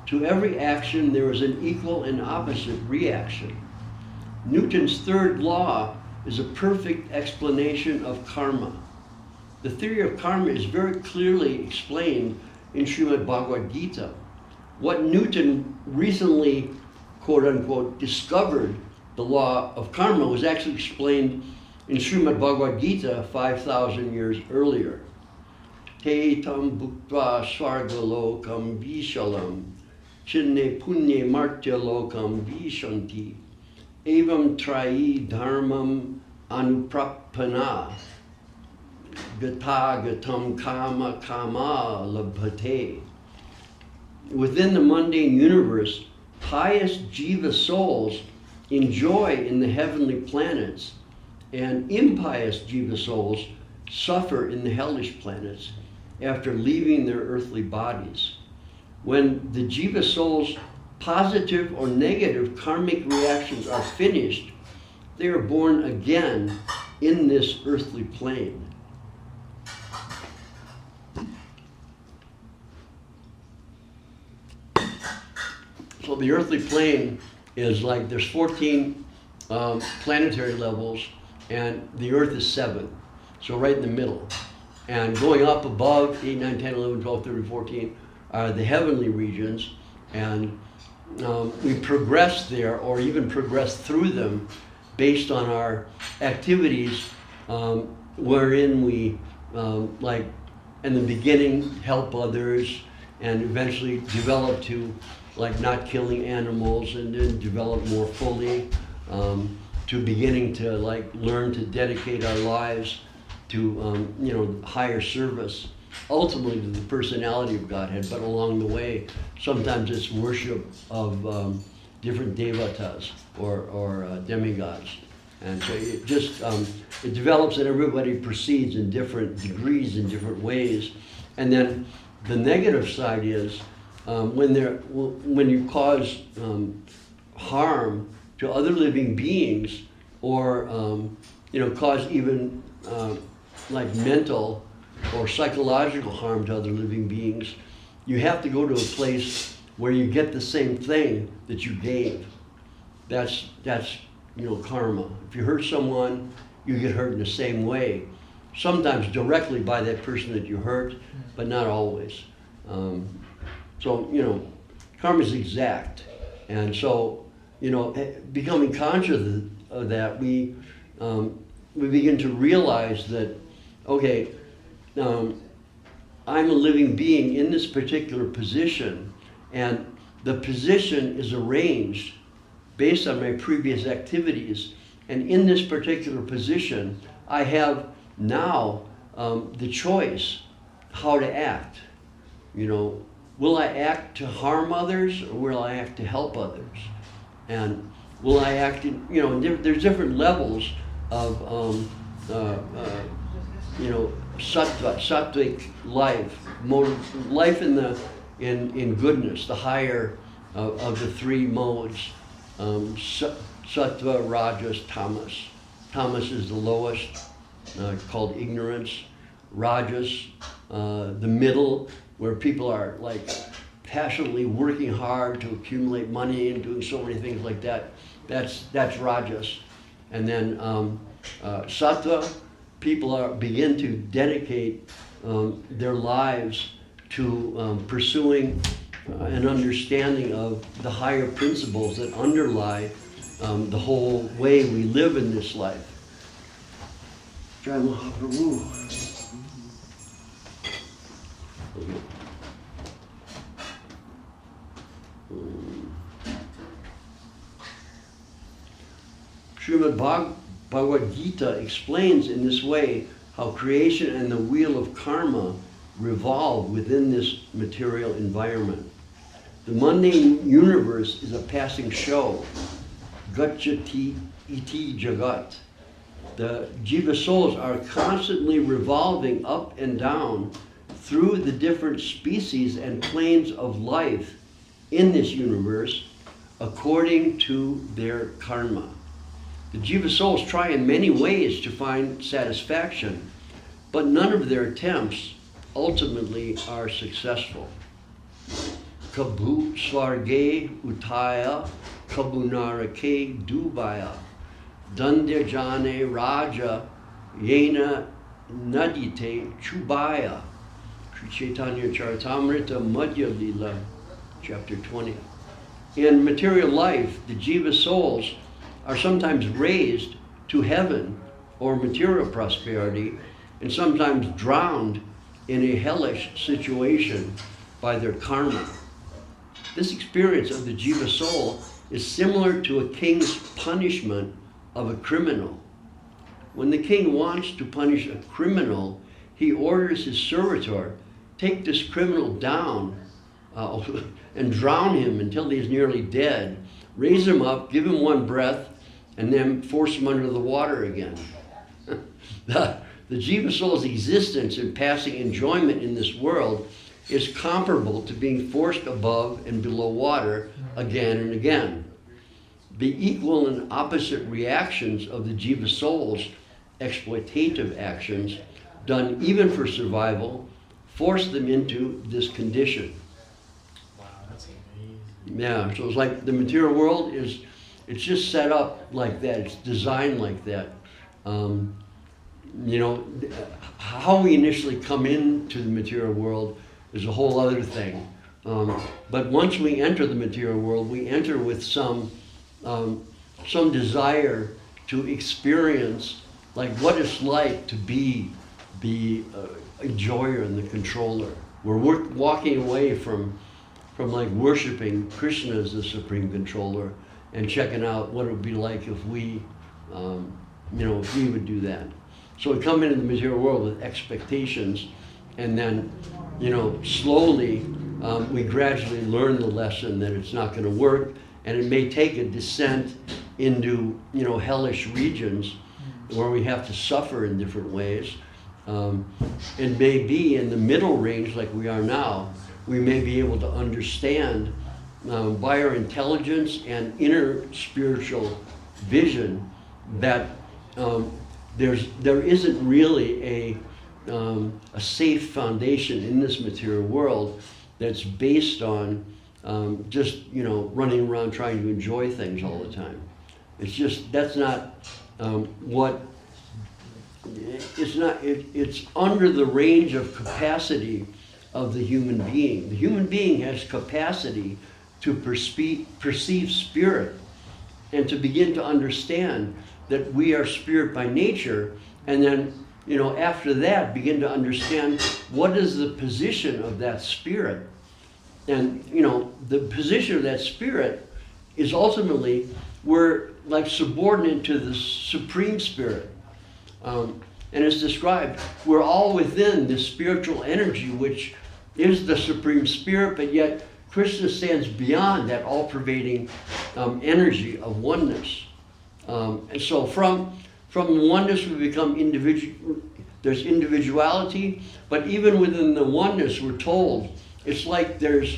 To every action there is an equal and opposite reaction. Newton's third law is a perfect explanation of karma. The theory of karma is very clearly explained in Srimad Bhagavad Gita. What Newton recently, quote unquote, discovered, the law of karma, was actually explained in Srimad Bhagavad Gita 5,000 years earlier. Te tam bhuktva svargalokam vishalam chinne punye martya lokam vishanti evam trayi dharmam anuprapana gata gatam kama kama labhate. Within the mundane universe, pious jiva souls enjoy in the heavenly planets, and impious jiva souls suffer in the hellish planets after leaving their earthly bodies. When the jiva soul's positive or negative karmic reactions are finished, they are born again in this earthly plane. So the earthly plane is like, there's 14 planetary levels, and the Earth is 7. So right in the middle. And going up above 8, 9, 10, 11, 12, 13, 14 are the heavenly regions. And we progress there, or even progress through them, based on our activities, wherein we, like in the beginning, help others, and eventually develop to like not killing animals, and then develop more fully, to beginning to like learn to dedicate our lives to higher service, ultimately to the personality of Godhead. But along the way, sometimes it's worship of different devatas or demigods, and so it just it develops, and everybody proceeds in different degrees, in different ways. And then the negative side is when you cause harm to other living beings, or cause even like mental or psychological harm to other living beings, you have to go to a place where you get the same thing that you gave. That's karma. If you hurt someone, you get hurt in the same way. Sometimes directly by that person that you hurt, but not always. So karma is exact, and so becoming conscious of that, we begin to realize that, okay, I'm a living being in this particular position, and the position is arranged based on my previous activities, and in this particular position, I have now the choice how to act. Will I act to harm others, or will I act to help others? And will I act in, there's different levels of, sattvic life, life in goodness, the higher of the three modes, sattva, rajas, tamas. Tamas is the lowest, called ignorance. Rajas, the middle, where people are like passionately working hard to accumulate money and doing so many things like that. That's rajas. And then sattva, people begin to dedicate their lives to pursuing an understanding of the higher principles that underlie the whole way we live in this life. Jai Mahaprabhu. Srimad Bhagavad Gita explains in this way how creation and the wheel of karma revolve within this material environment. The mundane universe is a passing show. Gacchati iti jagat. The jiva souls are constantly revolving up and down through the different species and planes of life in this universe according to their karma. The jiva souls try in many ways to find satisfaction, but none of their attempts ultimately are successful. Kabhu svarge utaya, kabhu narake dubaya, dandya jane raja, yena nadite chubaya. Sri Chaitanya Charitamrita Madhya Lila, chapter 20. In material life, the jiva souls are sometimes raised to heaven or material prosperity, and sometimes drowned in a hellish situation by their karma. This experience of the jiva soul is similar to a king's punishment of a criminal. When the king wants to punish a criminal, he orders his servitor, take this criminal down and drown him until he is nearly dead, raise him up, give him one breath, and then force him under the water again. The jiva soul's existence and passing enjoyment in this world is comparable to being forced above and below water again and again. The equal and opposite reactions of the jiva soul's exploitative actions, done even for survival, force them into this condition. Wow, that's amazing. Yeah, so it's like the material world it's just set up like that. It's designed like that. You know, how we initially come into the material world is a whole other thing. But once we enter the material world, we enter with some desire to experience like what it's like to be the enjoyer and the controller. We're walking away from like worshiping Krishna as the supreme controller and checking out what it would be like if we, if we would do that. So we come into the material world with expectations, and then, slowly we gradually learn the lesson that it's not going to work, and it may take a descent into, hellish regions where we have to suffer in different ways. It may be in the middle range like we are now, we may be able to understand by our intelligence and inner spiritual vision that there isn't really a safe foundation in this material world that's based on just running around trying to enjoy things all the time. It's just that's not what it's not. It's under the range of capacity of the human being. The human being has capacity to perceive spirit and to begin to understand that we are spirit by nature, and then after that begin to understand what is the position of that spirit. And the position of that spirit is ultimately we're like subordinate to the supreme spirit, and it's described we're all within this spiritual energy which is the supreme spirit, but yet Krishna stands beyond that all-pervading energy of oneness. And so from oneness we become individual. There's individuality, but even within the oneness we're told it's like there's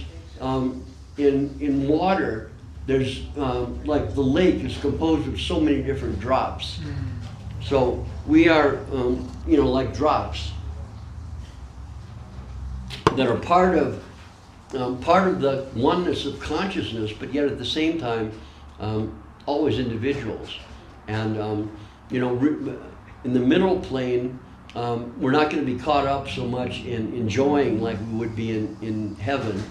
in water there's like the lake is composed of so many different drops. So we are like drops that are part of the oneness of consciousness, but yet at the same time always individuals. And, you know, in the middle plane, we're not going to be caught up so much in enjoying like we would be in heaven,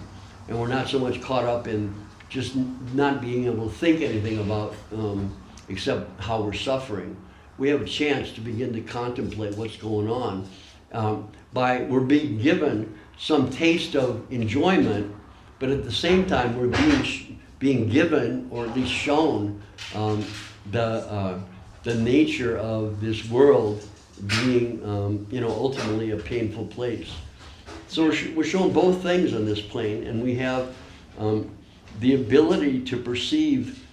and we're not so much caught up in just not being able to think anything about except how we're suffering. We have a chance to begin to contemplate what's going on. We're being given some taste of enjoyment, but at the same time we're being given, or at least shown, the nature of this world being, you know, ultimately a painful place. So we're shown both things on this plane, and we have the ability to perceive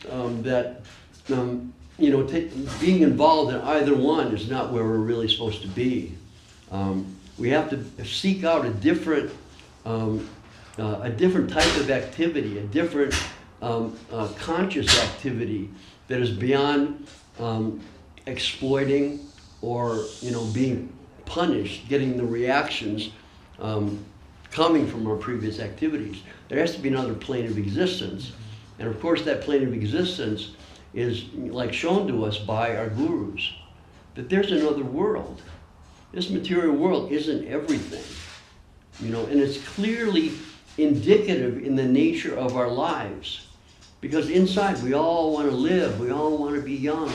that, you know, being involved in either one is not where we're really supposed to be. We have to seek out a different type of activity, a different conscious activity that is beyond exploiting or, you know, being punished, getting the reactions coming from our previous activities. There has to be another plane of existence. And of course that plane of existence is like shown to us by our gurus, that there's another world. This material world isn't everything, you know, and it's clearly indicative in the nature of our lives. Because inside we all want to live, we all want to be young,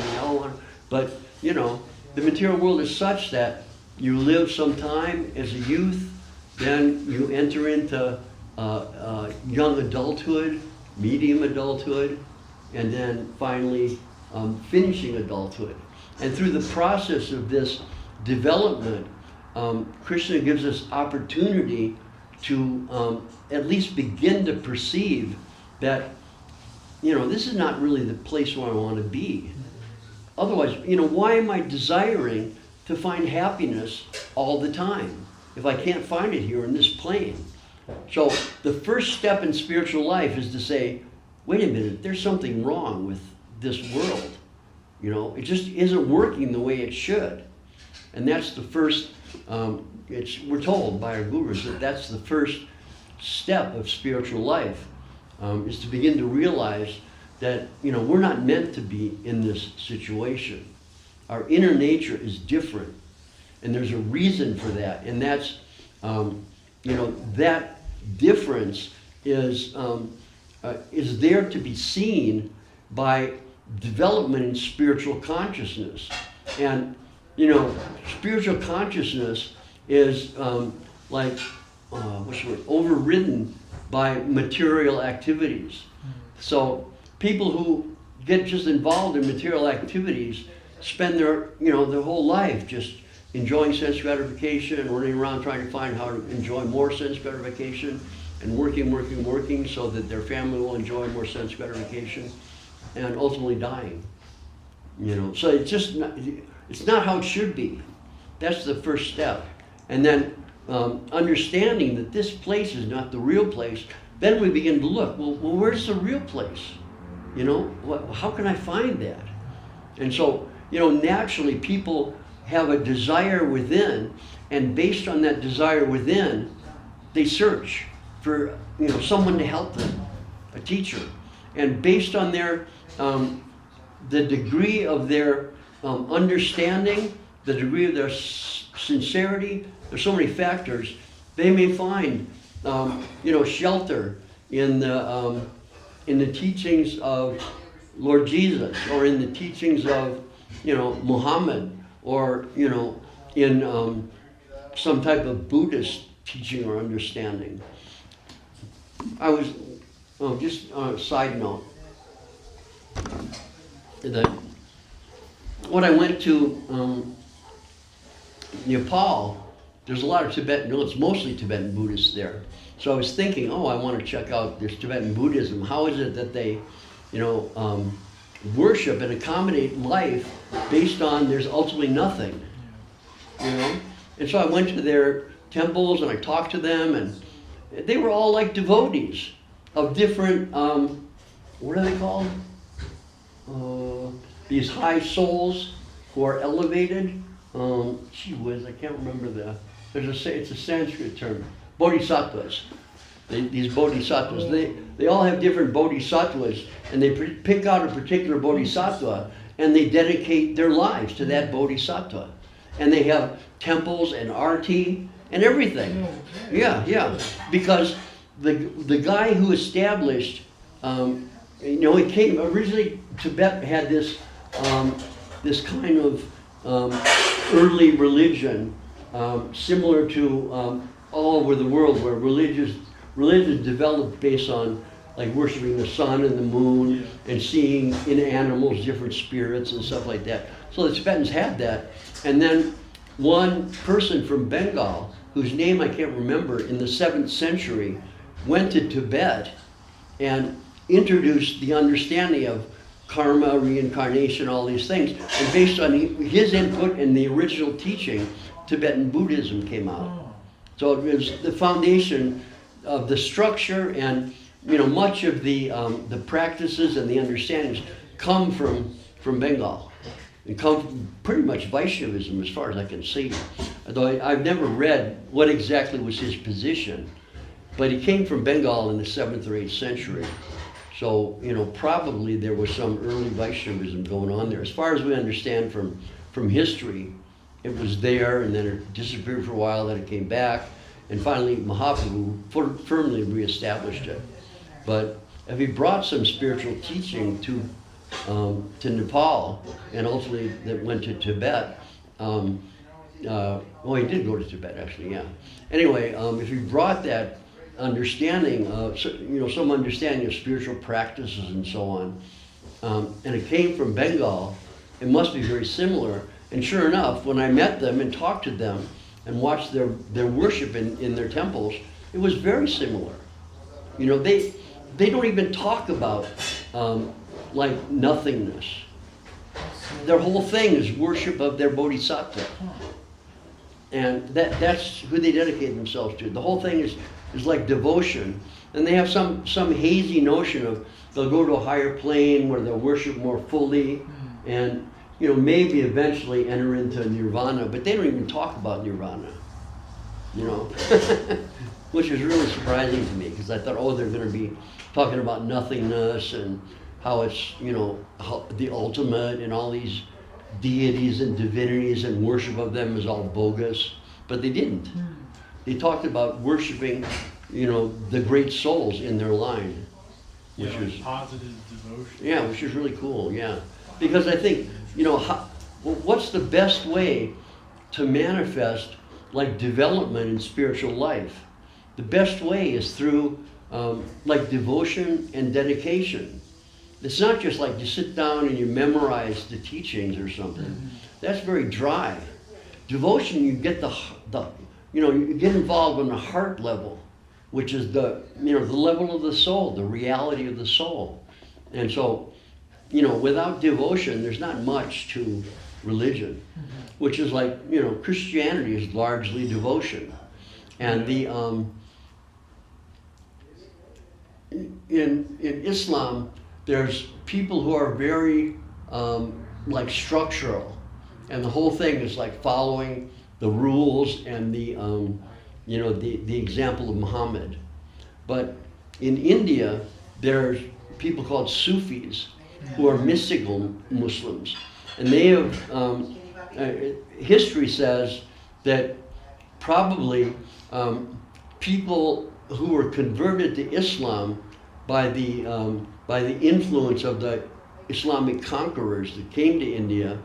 but you know, the material world is such that you live some time as a youth, then you enter into young adulthood, medium adulthood, and then finally finishing adulthood. And through the process of this development, Krishna gives us opportunity to at least begin to perceive that, you know, this is not really the place where I want to be. Otherwise, you know, why am I desiring to find happiness all the time if I can't find it here in this plane? So the first step in spiritual life is to say, wait a minute, there's something wrong with this world. You know, it just isn't working the way it should. And that's the first, we're told by our gurus that that's the first step of spiritual life, is to begin to realize that, you know, we're not meant to be in this situation. Our inner nature is different, and there's a reason for that, and that's, you know, that difference is there to be seen by development in spiritual consciousness. And, you know, spiritual consciousness is like, what's the word, overridden by material activities. So people who get just involved in material activities spend their, you know, their whole life just enjoying sense gratification and running around trying to find how to enjoy more sense gratification and working so that their family will enjoy more sense gratification and ultimately dying. You know, so it's just not, it's not how it should be. That's the first step. And then understanding that this place is not the real place, then we begin to look, well where's the real place? You know, how can I find that? And so, you know, naturally people have a desire within, and based on that desire within, they search for, you know, someone to help them, a teacher. And based on their, the degree of their understanding, the degree of their sincerity, there's so many factors, they may find, you know, shelter in the teachings of Lord Jesus, or in the teachings of, you know, Muhammad, or, you know, in some type of Buddhist teaching or understanding. I was, just on a side note, that when I went to Nepal, there's a lot of Tibetan, no, it's mostly Tibetan Buddhists there. So I was thinking, oh, I want to check out this Tibetan Buddhism. How is it that they, you know, worship and accommodate life based on there's ultimately nothing, you know? And so I went to their temples and I talked to them, and they were all like devotees of different, what are they called? These high souls who are elevated. Gee whiz, I can't remember it's a Sanskrit term. Bodhisattvas. these bodhisattvas. They all have different bodhisattvas, and they pick out a particular bodhisattva, and they dedicate their lives to that bodhisattva. And they have temples and arti and everything. Yeah. Because the guy who established, he came originally. Tibet had this kind of early religion, similar to all over the world, where religion developed based on like worshiping the sun and the moon and seeing in animals different spirits and stuff like that. So the Tibetans had that. And then one person from Bengal, whose name I can't remember, in the 7th century, went to Tibet and introduced the understanding of karma, reincarnation, all these things. And based on his input and the original teaching, Tibetan Buddhism came out. So it was the foundation of the structure, and much of the practices and the understandings come from Bengal. And come from pretty much Vaishnavism as far as I can see. Although I've never read what exactly was his position, but he came from Bengal in the 7th or 8th century. So, probably there was some early Vaishnavism going on there. As far as we understand from history, it was there, and then it disappeared for a while, then it came back, and finally Mahaprabhu firmly reestablished it. But if he brought some spiritual teaching to Nepal, and ultimately that went to Tibet, he did go to Tibet actually, yeah. Anyway, if he brought that understanding, some understanding of spiritual practices and so on, and it came from Bengal, it must be very similar. And sure enough, when I met them and talked to them and watched their worship in their temples, it was very similar. They don't even talk about like nothingness. Their whole thing is worship of their bodhisattva. And that's who they dedicate themselves to. The whole thing is like devotion. And they have some hazy notion of they'll go to a higher plane where they'll worship more fully and maybe eventually enter into nirvana, but they don't even talk about nirvana. Which is really surprising to me, because I thought, they're going to be talking about nothingness and how it's, the ultimate, and all these deities and divinities and worship of them is all bogus. But they didn't. They talked about worshiping, the great souls in their line. Which is positive devotion. Yeah, which is really cool, yeah. Because I think, what's the best way to manifest like development in spiritual life? The best way is through like devotion and dedication. It's not just like you sit down and you memorize the teachings or something. That's very dry. Devotion, you get you get involved on the heart level, which is the level of the soul, the reality of the soul. And so, without devotion, there's not much to religion, which is like, Christianity is largely devotion. And in Islam, there's people who are very like structural, and the whole thing is like following the rules and the example of Muhammad. But in India, there's people called Sufis who are mystical Muslims, and they have history says that probably people who were converted to Islam by the influence of the Islamic conquerors that came to India,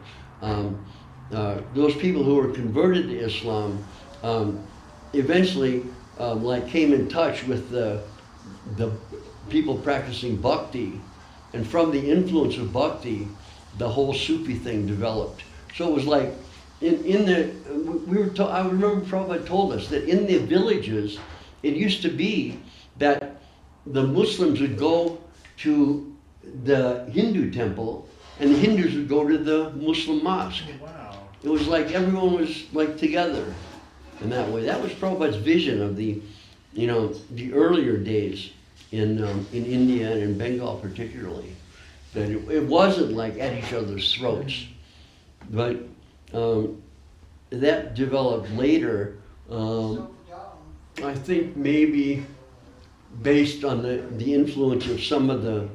those people who were converted to Islam eventually came in touch with the people practicing bhakti, and from the influence of bhakti, the whole Sufi thing developed. So it was like I remember Prabhupada told us that in the villages, it used to be that the Muslims would go to the Hindu temple, and the Hindus would go to the Muslim mosque. Wow. It was like everyone was like together in that way. That was Prabhupada's vision of the earlier days in India and in Bengal particularly. That it wasn't like at each other's throats, but that developed later. I think maybe based on the influence of some of the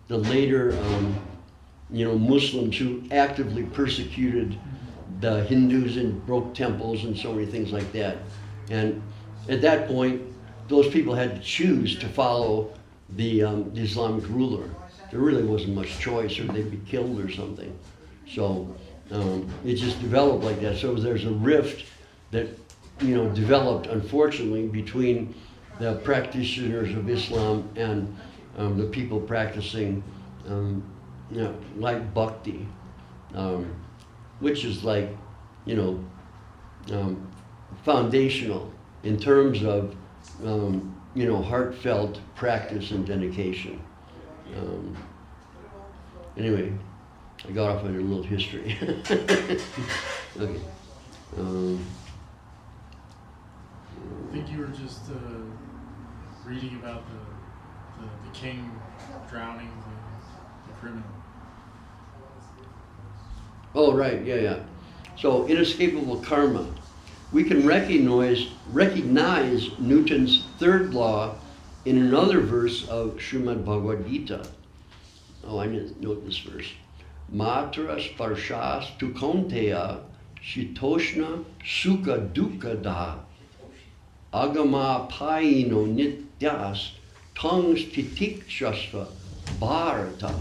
later, Muslims who actively persecuted the Hindus and broke temples and so many things like that. And at that point, those people had to choose to follow the Islamic ruler. There really wasn't much choice, or they'd be killed or something. So it just developed like that. So there's a rift that developed, unfortunately, between the practitioners of Islam and the people practicing like bhakti, which is like foundational in terms of heartfelt practice and dedication. Anyway, I got off on a little history. Okay. I think you were just reading about the king drowning the criminal. Oh, right, yeah. So, inescapable karma. We can recognize Newton's third law in another verse of Srimad Bhagavad Gita. Oh, I need to note this verse. Matra sparshas tu kaunteya shitoshna sukha dukkha da agama payino nityas tongs titikshasva bharata.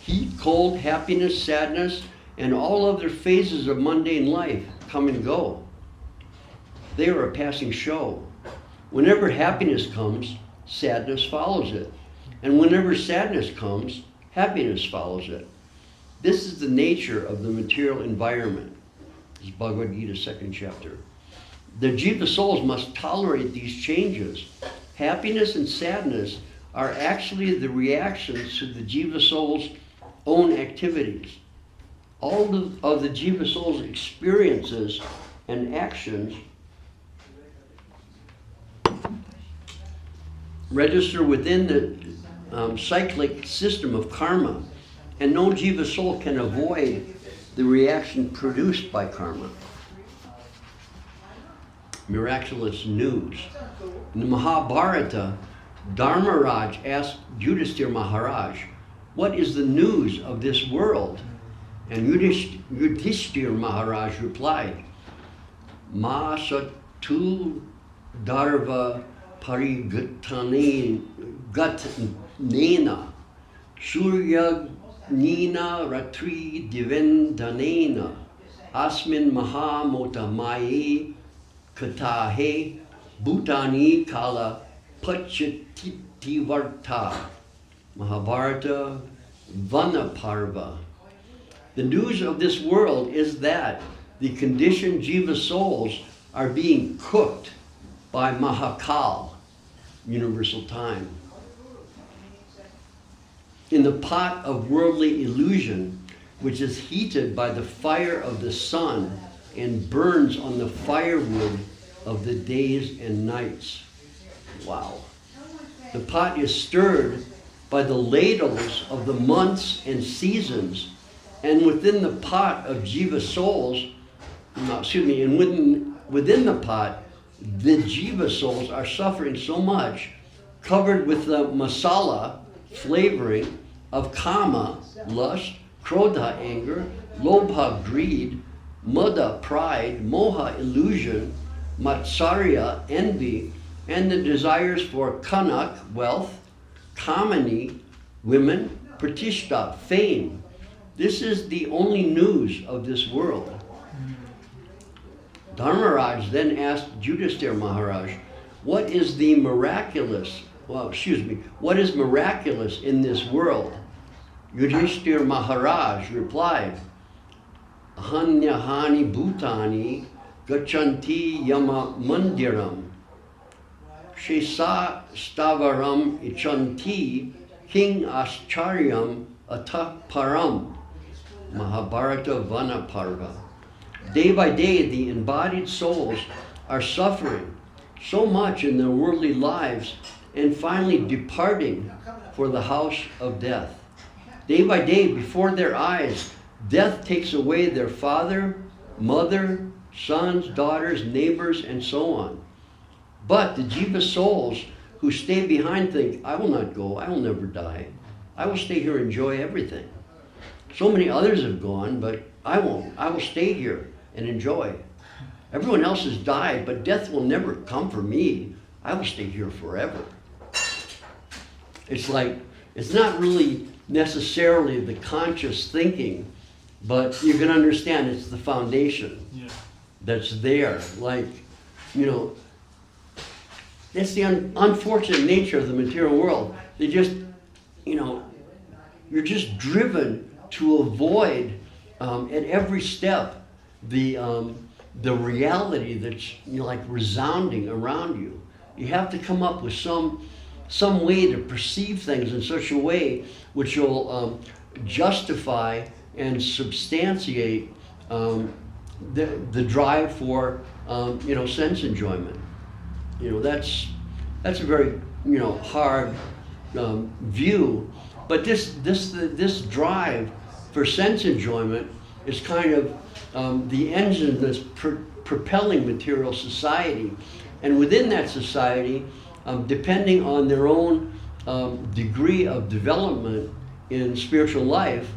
Heat, cold, happiness, sadness, and all other phases of mundane life come and go. They are a passing show. Whenever happiness comes, sadness follows it. And whenever sadness comes, happiness follows it. This is the nature of the material environment. This is Bhagavad Gita, 2nd chapter. The Jiva souls must tolerate these changes. Happiness and sadness are actually the reactions to the Jiva soul's own activities. All of the Jiva soul's experiences and actions register within the cyclic system of karma, and no Jiva soul can avoid the reaction produced by karma. Miraculous news. In the Mahabharata, Dharmaraj asked Yudhishthira Maharaj, "What is the news of this world?" And Yudhishthira Maharaj replied, "Ma satu dharva parigattanena surya nina ratri divendanena asmin mahamota maye katahe bhutani kala pachativarta." Mahabharata Vanaparva. The news of this world is that the conditioned Jiva souls are being cooked by Mahakal, universal time. In the pot of worldly illusion, which is heated by the fire of the sun and burns on the firewood of the days and nights. Wow. The pot is stirred by the ladles of the months and seasons, and within the pot of Jiva souls, and within the pot, the Jiva souls are suffering so much, covered with the masala, flavoring, of kama, lust, krodha, anger, lobha, greed, mada, pride, moha, illusion, matsarya, envy, and the desires for kanak, wealth, kamani, women, pratishta, fame. This is the only news of this world. Dharmaraj then asked Yudhishthira Maharaj, what is miraculous in this world? Yudhishthira Maharaj replied, Ahanyahani bhutani gachanti yama mandiram shesa stavaram ichanti king ascharyam atah param. Mahabharata Vanaparva. Day by day, the embodied souls are suffering so much in their worldly lives and finally departing for the house of death. Day by day, before their eyes, death takes away their father, mother, sons, daughters, neighbors, and so on. But the Jiva souls who stay behind think, I will not go, I will never die. I will stay here and enjoy everything. So many others have gone, but I won't. I will stay here and enjoy. Everyone else has died, but death will never come for me. I will stay here forever. It's like, it's not really necessarily the conscious thinking, but you can understand it's the foundation that's there. Like, you know, that's the unfortunate nature of the material world. They just, you know, you're just driven to avoid at every step the reality that's, you know, like resounding around you. You have to come up with some way to perceive things in such a way which will justify and substantiate the drive for you know, sense enjoyment. You know, that's a very, you know, hard view, but this drive for sense enjoyment is kind of the engine that's propelling material society, and within that society, depending on their own degree of development in spiritual life,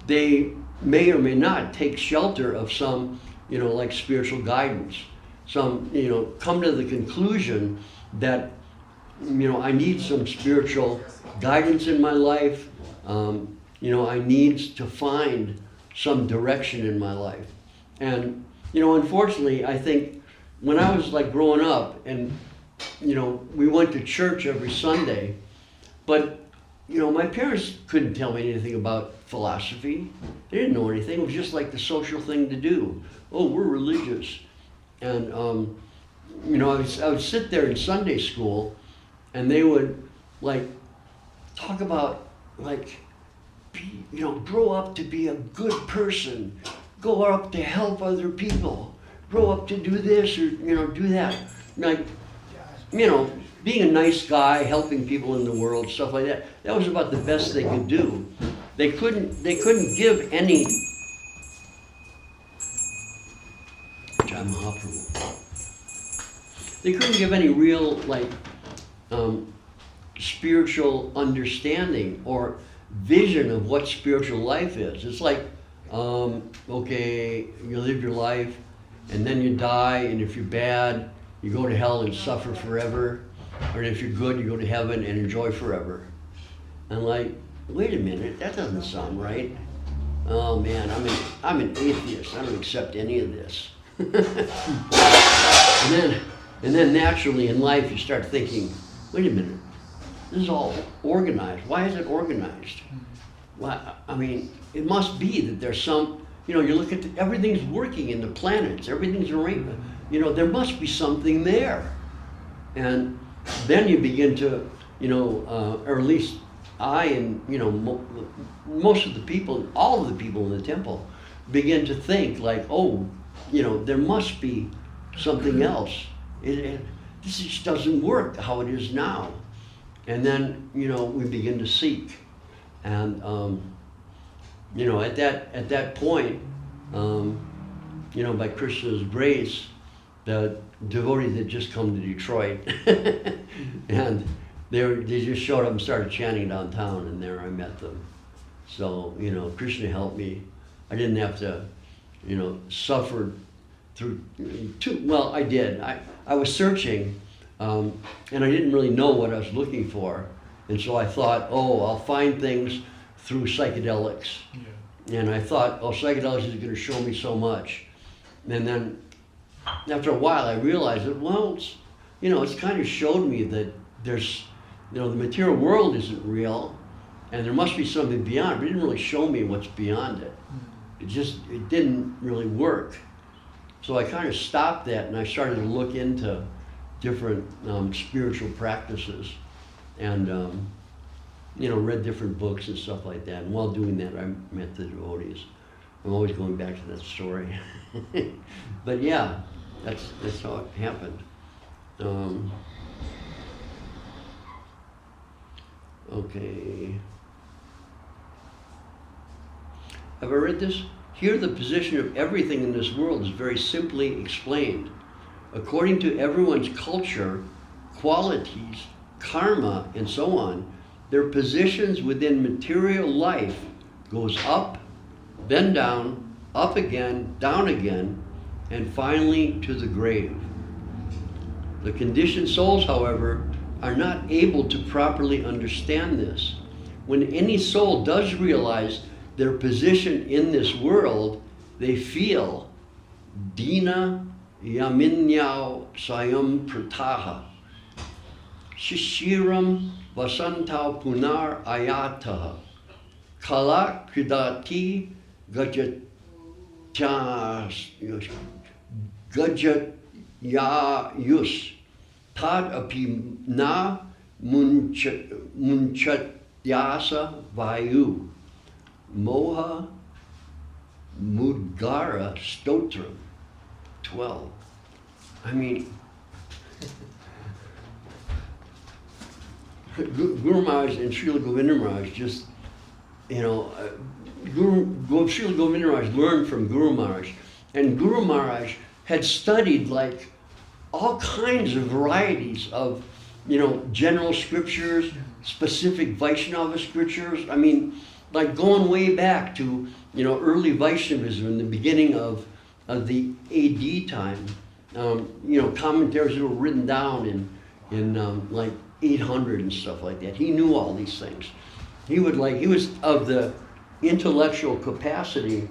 they may or may not take shelter of some, you know, like spiritual guidance. Some, you know, come to the conclusion that, you know, I need some spiritual guidance in my life. You know, I need to find some direction in my life. And, you know, unfortunately, I think when I was like growing up and, you know, we went to church every Sunday, but, you know, my parents couldn't tell me anything about philosophy. They didn't know anything. It was just like the social thing to do. Oh, we're religious. And, you know, I would sit there in Sunday school and they would like talk about like, you know, grow up to be a good person, grow up to help other people, grow up to do this or, you know, do that. Like, you know, being a nice guy, helping people in the world, stuff like that. That was about the best they could do. They couldn't give any they couldn't give any real like spiritual understanding or vision of what spiritual life is. It's like, okay, you live your life and then you die, and if you're bad, you go to hell and suffer forever, or if you're good, you go to heaven and enjoy forever. And like, wait a minute, that doesn't sound right. Oh man, I'm an atheist. I don't accept any of this. and then naturally in life you start thinking, wait a minute, this is all organized. Why is it organized? Well, I mean, it must be that there's some, you know, you look at everything's working in the planets, everything's arranged. You know, there must be something there. And then you begin to, you know, or at least I and, you know, most of the people, all of the people in the temple begin to think like, oh, you know, there must be something else. This just doesn't work how it is now. And then, you know, we begin to seek. And, you know, at that point, you know, by Krishna's grace, the devotees had just come to Detroit. And they just showed up and started chanting downtown, and there I met them. So, you know, Krishna helped me. I didn't have to, you know, suffer through well, I did. I was searching, and I didn't really know what I was looking for. And so I thought, oh, I'll find things through psychedelics. Yeah. And I thought, oh, psychedelics is going to show me so much. And then after a while, I realized that, well, it's, you know, it's kind of showed me that there's, you know, the material world isn't real, and there must be something beyond. But it didn't really show me what's beyond it. It didn't really work. So I kind of stopped that, and I started to look into different spiritual practices, and you know, read different books and stuff like that. And while doing that, I met the devotees. I'm always going back to that story. But yeah, that's how it happened. Okay. Have I read this? Here the position of everything in this world is very simply explained. According to everyone's culture, qualities, karma, and so on, their positions within material life goes up, then down, up again, down again, and finally to the grave. The conditioned souls, however, are not able to properly understand this. When any soul does realize their position in this world, they feel Dina Yaminyao Sayam Prataha Shishiram Vasantau Punar Ayataha Kala Kridati Gajatyayus Tad api na munchatyasa vayu moha mudgara stotram 12. I mean, Guru Maharaj and Srila Govinda Maharaj just, Srila Govinda Maharaj learned from Guru Maharaj, and Guru Maharaj had studied like all kinds of varieties of, general scriptures, specific Vaishnava scriptures. I mean, like going way back to, early Vaishnavism in the beginning of the AD time. Commentaries that were written down in like 800 and stuff like that. He knew all these things. He was of the intellectual capacity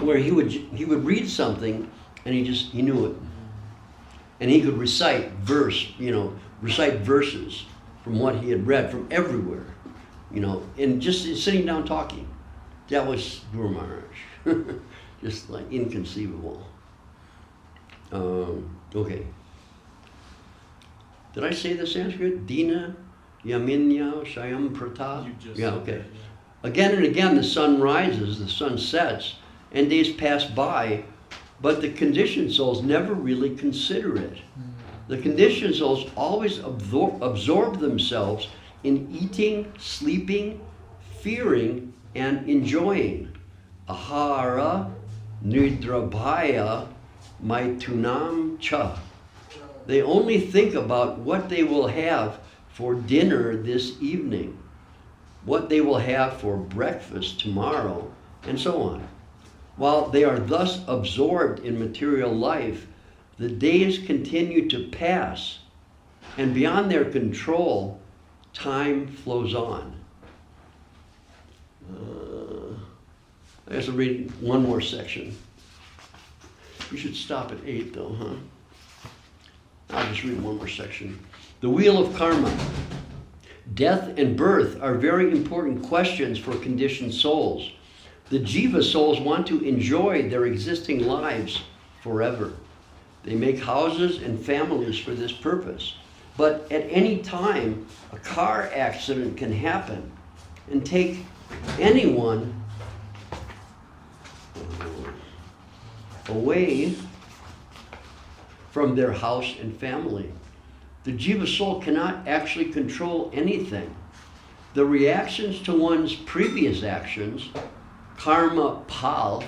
where he would read something and he knew it. And he could recite verses from what he had read from everywhere, and just sitting down talking. That was Guru Maharaj. Just like inconceivable. Okay. Did I say the Sanskrit? Dina, Yaminya, Shayam Prata? You just Yeah, said okay. that, yeah. Again and again the sun rises, the sun sets, and days pass by, but the conditioned souls never really consider it. The conditioned souls always absorb themselves in eating, sleeping, fearing, and enjoying. Ahara, nidrabhaya, maitunam cha. They only think about what they will have for dinner this evening, what they will have for breakfast tomorrow, and so on. While they are thus absorbed in material life, the days continue to pass, and beyond their control, time flows on. I guess I'll read one more section. We should stop at 8 though, huh? I'll just read one more section. The wheel of karma. Death and birth are very important questions for conditioned souls. The jiva souls want to enjoy their existing lives forever. They make houses and families for this purpose. But at any time, a car accident can happen and take anyone away from their house and family. The jiva soul cannot actually control anything. The reactions to one's previous actions, karma pal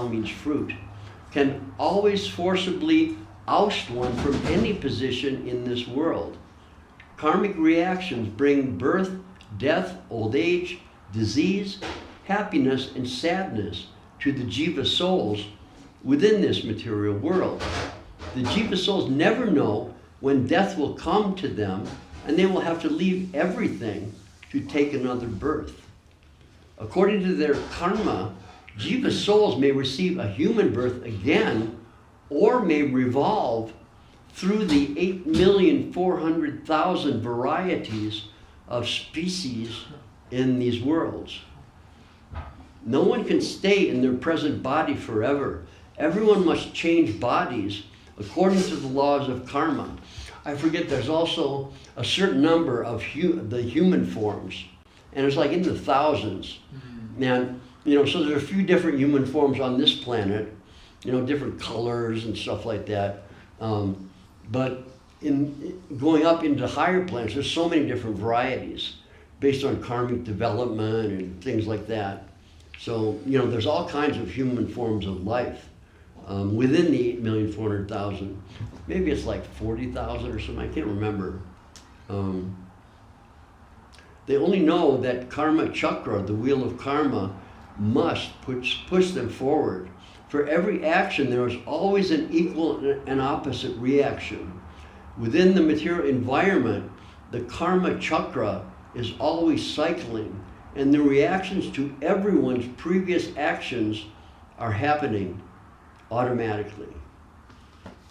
means fruit, can always forcibly oust one from any position in this world. Karmic reactions bring birth, death, old age, disease, happiness, and sadness to the jiva souls within this material world. The jiva souls never know when death will come to them, and they will have to leave everything to take another birth. According to their karma, jiva souls may receive a human birth again, or may revolve through the 8,400,000 varieties of species in these worlds. No one can stay in their present body forever. Everyone must change bodies according to the laws of karma. I forget, there's also a certain number of the human forms, and it's like in the thousands. And, so there's a few different human forms on this planet, different colors and stuff like that. But in going up into higher planets, there's so many different varieties based on karmic development and things like that. So, there's all kinds of human forms of life. within the 8,400,000. Maybe it's like 40,000 or something, I can't remember. They only know that karma chakra, the wheel of karma, must push them forward. For every action, there is always an equal and opposite reaction. Within the material environment, the karma chakra is always cycling, and the reactions to everyone's previous actions are happening automatically.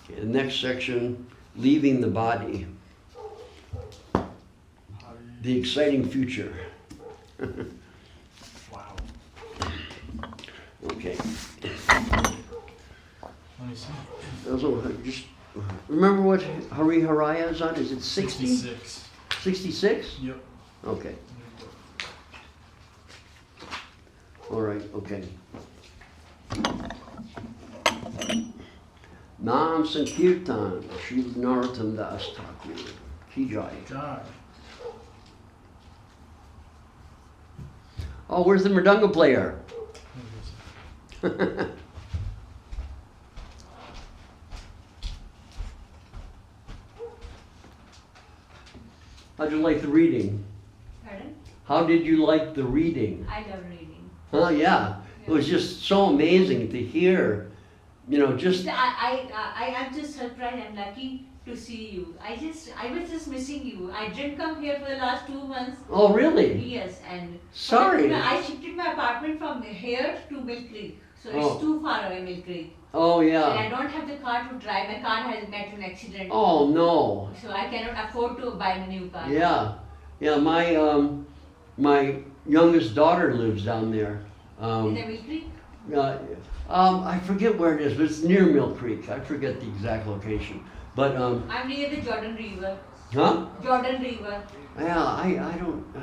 Okay, the next section, leaving the body. The exciting future. Wow. Okay. Let me see. So just remember what Hari Haraya is on? Is it 60? 66. 66? Yep. Okay. All right, okay. Nam Sankirtan, Shri Narottam Das Thakur. Ki Jai. God. Oh, where's the mridanga player? How'd you like the reading? Pardon? How did you like the reading? I love reading. Oh, yeah. It was just so amazing to hear, just... I'm just surprised and lucky to see you. I was just missing you. I didn't come here for the last 2 months. Oh, really? Yes, and Sorry. I shifted my apartment from here to Mill Creek. So Oh. it's too far away, Mill Creek. Oh, And yeah. I don't have the car to drive. My car has met an accident. Oh, no. So I cannot afford to buy a new car. Yeah. Yeah, my youngest daughter lives down there. In the Mill Creek? I forget where it is, but it's near Mill Creek. I forget the exact location. But, I'm near the Jordan River. huh? Jordan River. Yeah, I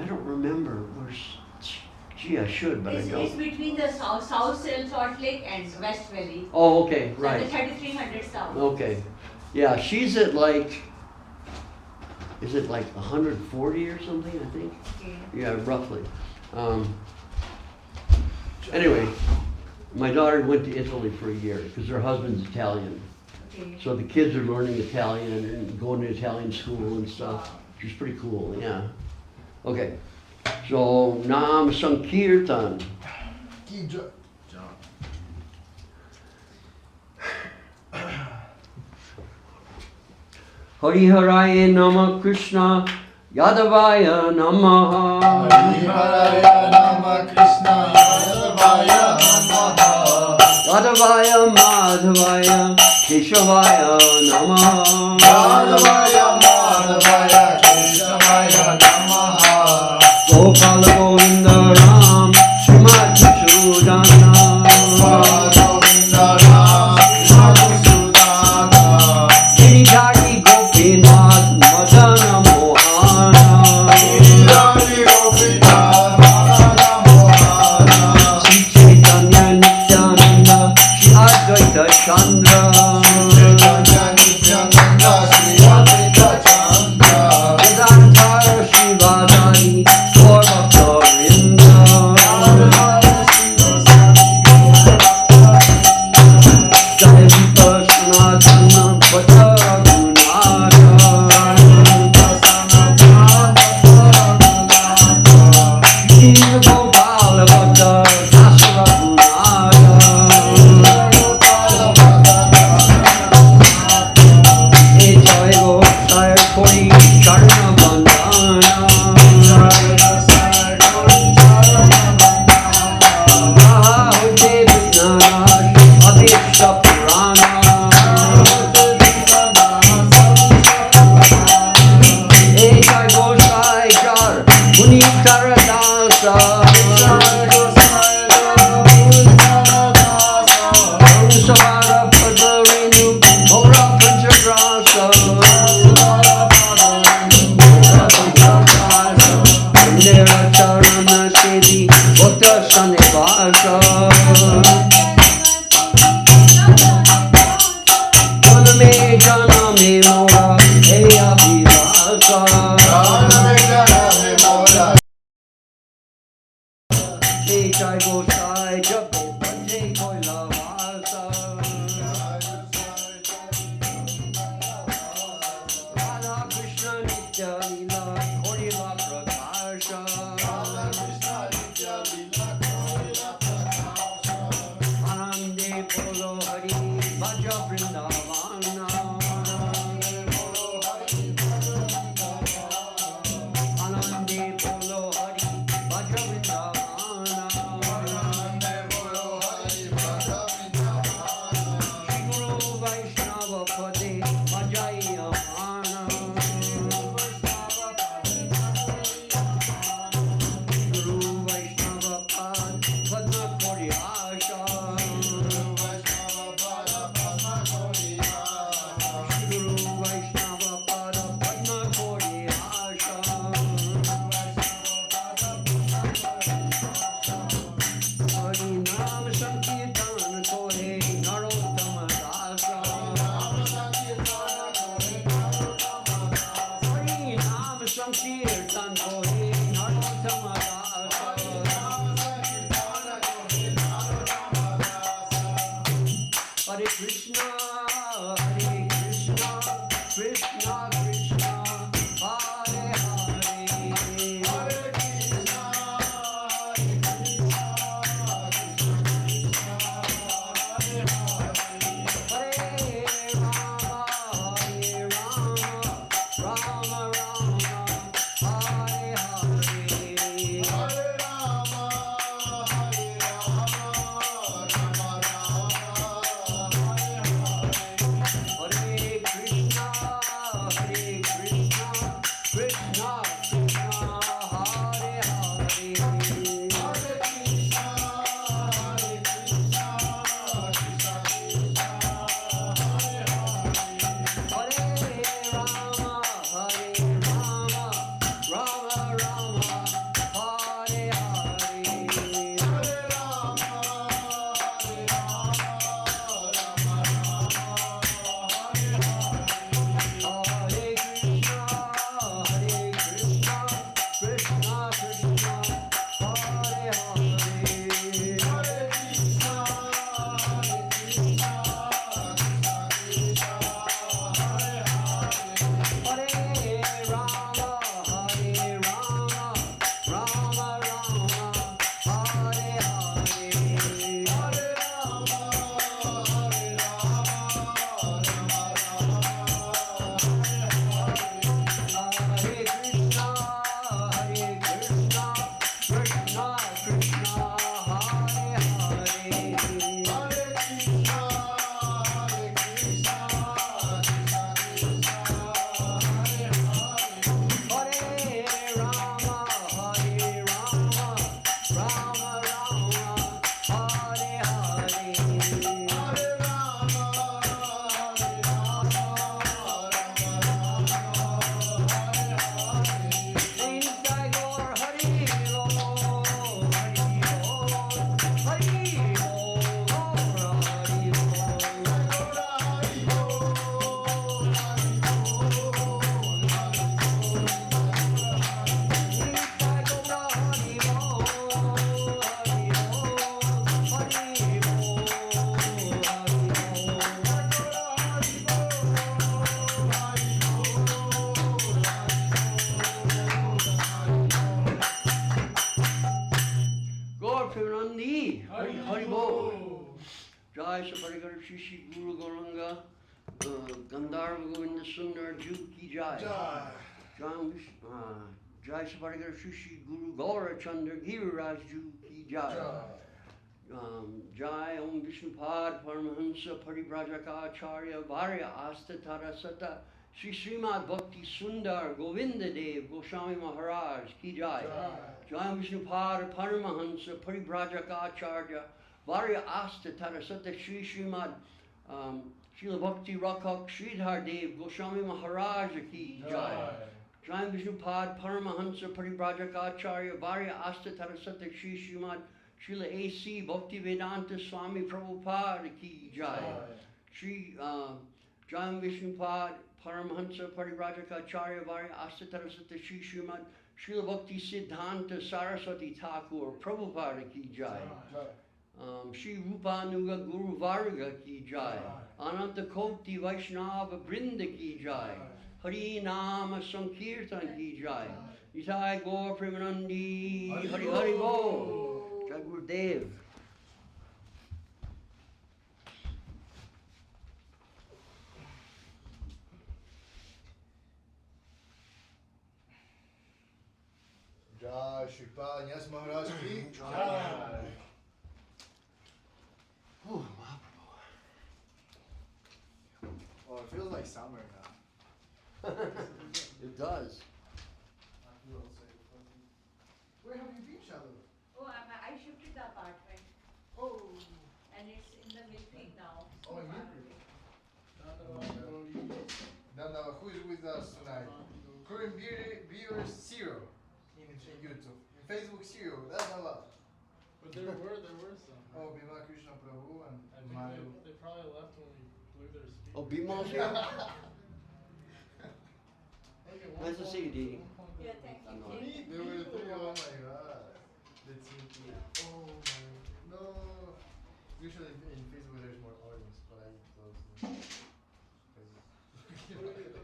don't remember. Gee, I should, but I It's don't. between the South Salt Lake and West Valley. Oh, okay, So right. the 3300 South. Okay. Yeah, she's at like, is it like 140 or something, I think? Okay. Yeah, roughly. Anyway, my daughter went to Italy for a year because her husband's Italian. Okay. So the kids are learning Italian and going to Italian school and stuff. Which is pretty cool, yeah. Okay, so Nam Sankirtan. Ki Jai. Hari Haraya Nama Krishna Yadavaya Namaha. Hariharaya Nama Krishna Yadavaya Namaha. Yadavaya Madhavaya Keshavaya Namaha. Yadavaya Madhavaya Keshavaya Namaha. Gopala Govinda Ram Srimad Sudana. Govinda Ram Madhusudana. Giridhari Gopinath Madana Mohana. Giridhari Gopinath Madana Mohana. Sri Chaitanya Nityananda Sri Advaita Chandra. Chaitanya Nityananda Sri Advaita Chandra. Vedantara Shivadari Gaurabhakta Vrinda. Jai Vipa Sanatana Bhatta Raghunatha. Jai Gopala Bhatta Dasa Raghunatha. Jai Gopala Kori Charna Bandhana. Rahote Vinanash Adhikta Purana. Jai Gosai Char Muni Taradasa. Savara Padarinu Ora Panchagrasa. Indira Charana Siddhi Bhakta Sanivasa. Janame Janame Mora Eya Vivasa. Jai Gosai Jabe Bhanje Koila Vasa. Nitya Lila Korila Prakasha Anande Polo Hari Bhaja Vrindavana Anande Polo Hari Bhaja Vrindavana Shri Guru Vaishnava Pade Bhajaya Mana Guru Vaishnava Pad Padma Koryasha Guru Vaishnava Pada Padma Koryasha Hari Nam Sankirtan Kore Narottama Dasa Hari Nam Sankirtan Kore Narottama Dasa Hare Krishna, Krishna Krishna, Hare Hare, Hare Rama, Rama Rama, Hare Hare. Hare Krishna, Krishna Krishna, Hare Hare. Hare Rama, Rama Rama, Hare Hare. Hare Krishna, Krishna Krishna, Hare Hare. Hare Rama, Rama Rama, Hare Hare Krishna, Krishna Krishna, Hare Hare Rama, Rama Rama, Hare Nitai Gaur Hari Bol, Hari Bol, Hari Bol, Hari Nitai Gaur Hari Bol, Hari Bol, Hari Gaur Premanandi, Hari Bol. Jai Saparikar Shishi Guru Gauranga, Gandharva Govinda Sundar Ju Ki Jai. Jai Saparikar Shishi Guru Gaura Chandra Giriraj Ju Ki Jai. Jai Om Vishnupad Paramahansa Paribrajaka Acharya Varya Astatara Sata Shri Srimad Bhakti Sundar Govinda Dev Goswami Maharaj Ki Jai. Jai Om Vishnupad Paramahansa Paribrajaka Acharya Varya Astatara Sata Shri Srimad Srila Bhakti Rakak Sridhar Dev Goswami Maharaj Ki Jai. Jai Om Vishnupad Paramahansa Paribrajaka Acharya Varya Astatara Sata Shri Srimad Srila A.C. Bhakti Vedanta Swami Prabhupada Ki Jai. Shri Jai Om Vishnupad Paramahansa Parivrajaka Acharya Varya Astatara Sata Shri Srimad Srila Bhakti Siddhanta Saraswati Thakur Prabhupada Ki Jai. Shri Rupanuga Guru Varga Ki Jai. Ananta Koti Vaishnava Brinda Ki Jai. Hari Nama Sankirtan Ki Jai. Nitai Gaur Premanandi. Hari Hari Bol. Jai Gurudev. Jai Sripad Nyasi Maharaja ki Jai. Oh, Mahaprabhu. Oh, it feels like summer now. It does. Where have you been, Shadow? Oh, I shifted the apartment. Oh, And it's in the midweek now. so Oh, in far midweek. away. Dandavat, who is with us tonight? Current viewers 0 in YouTube. In Facebook 0. Dandavat. But there were some. Oh, Bima Krishna Prabhu I and think Maru. they probably left when we blew their speakers. Oh, Bimal's here? Like at one Nice to point- see you, Dee. one point Yeah, there thank were- you. There were 3, oh my god. That's it. Oh my, no. Usually in Facebook there's more audience, but I closed it.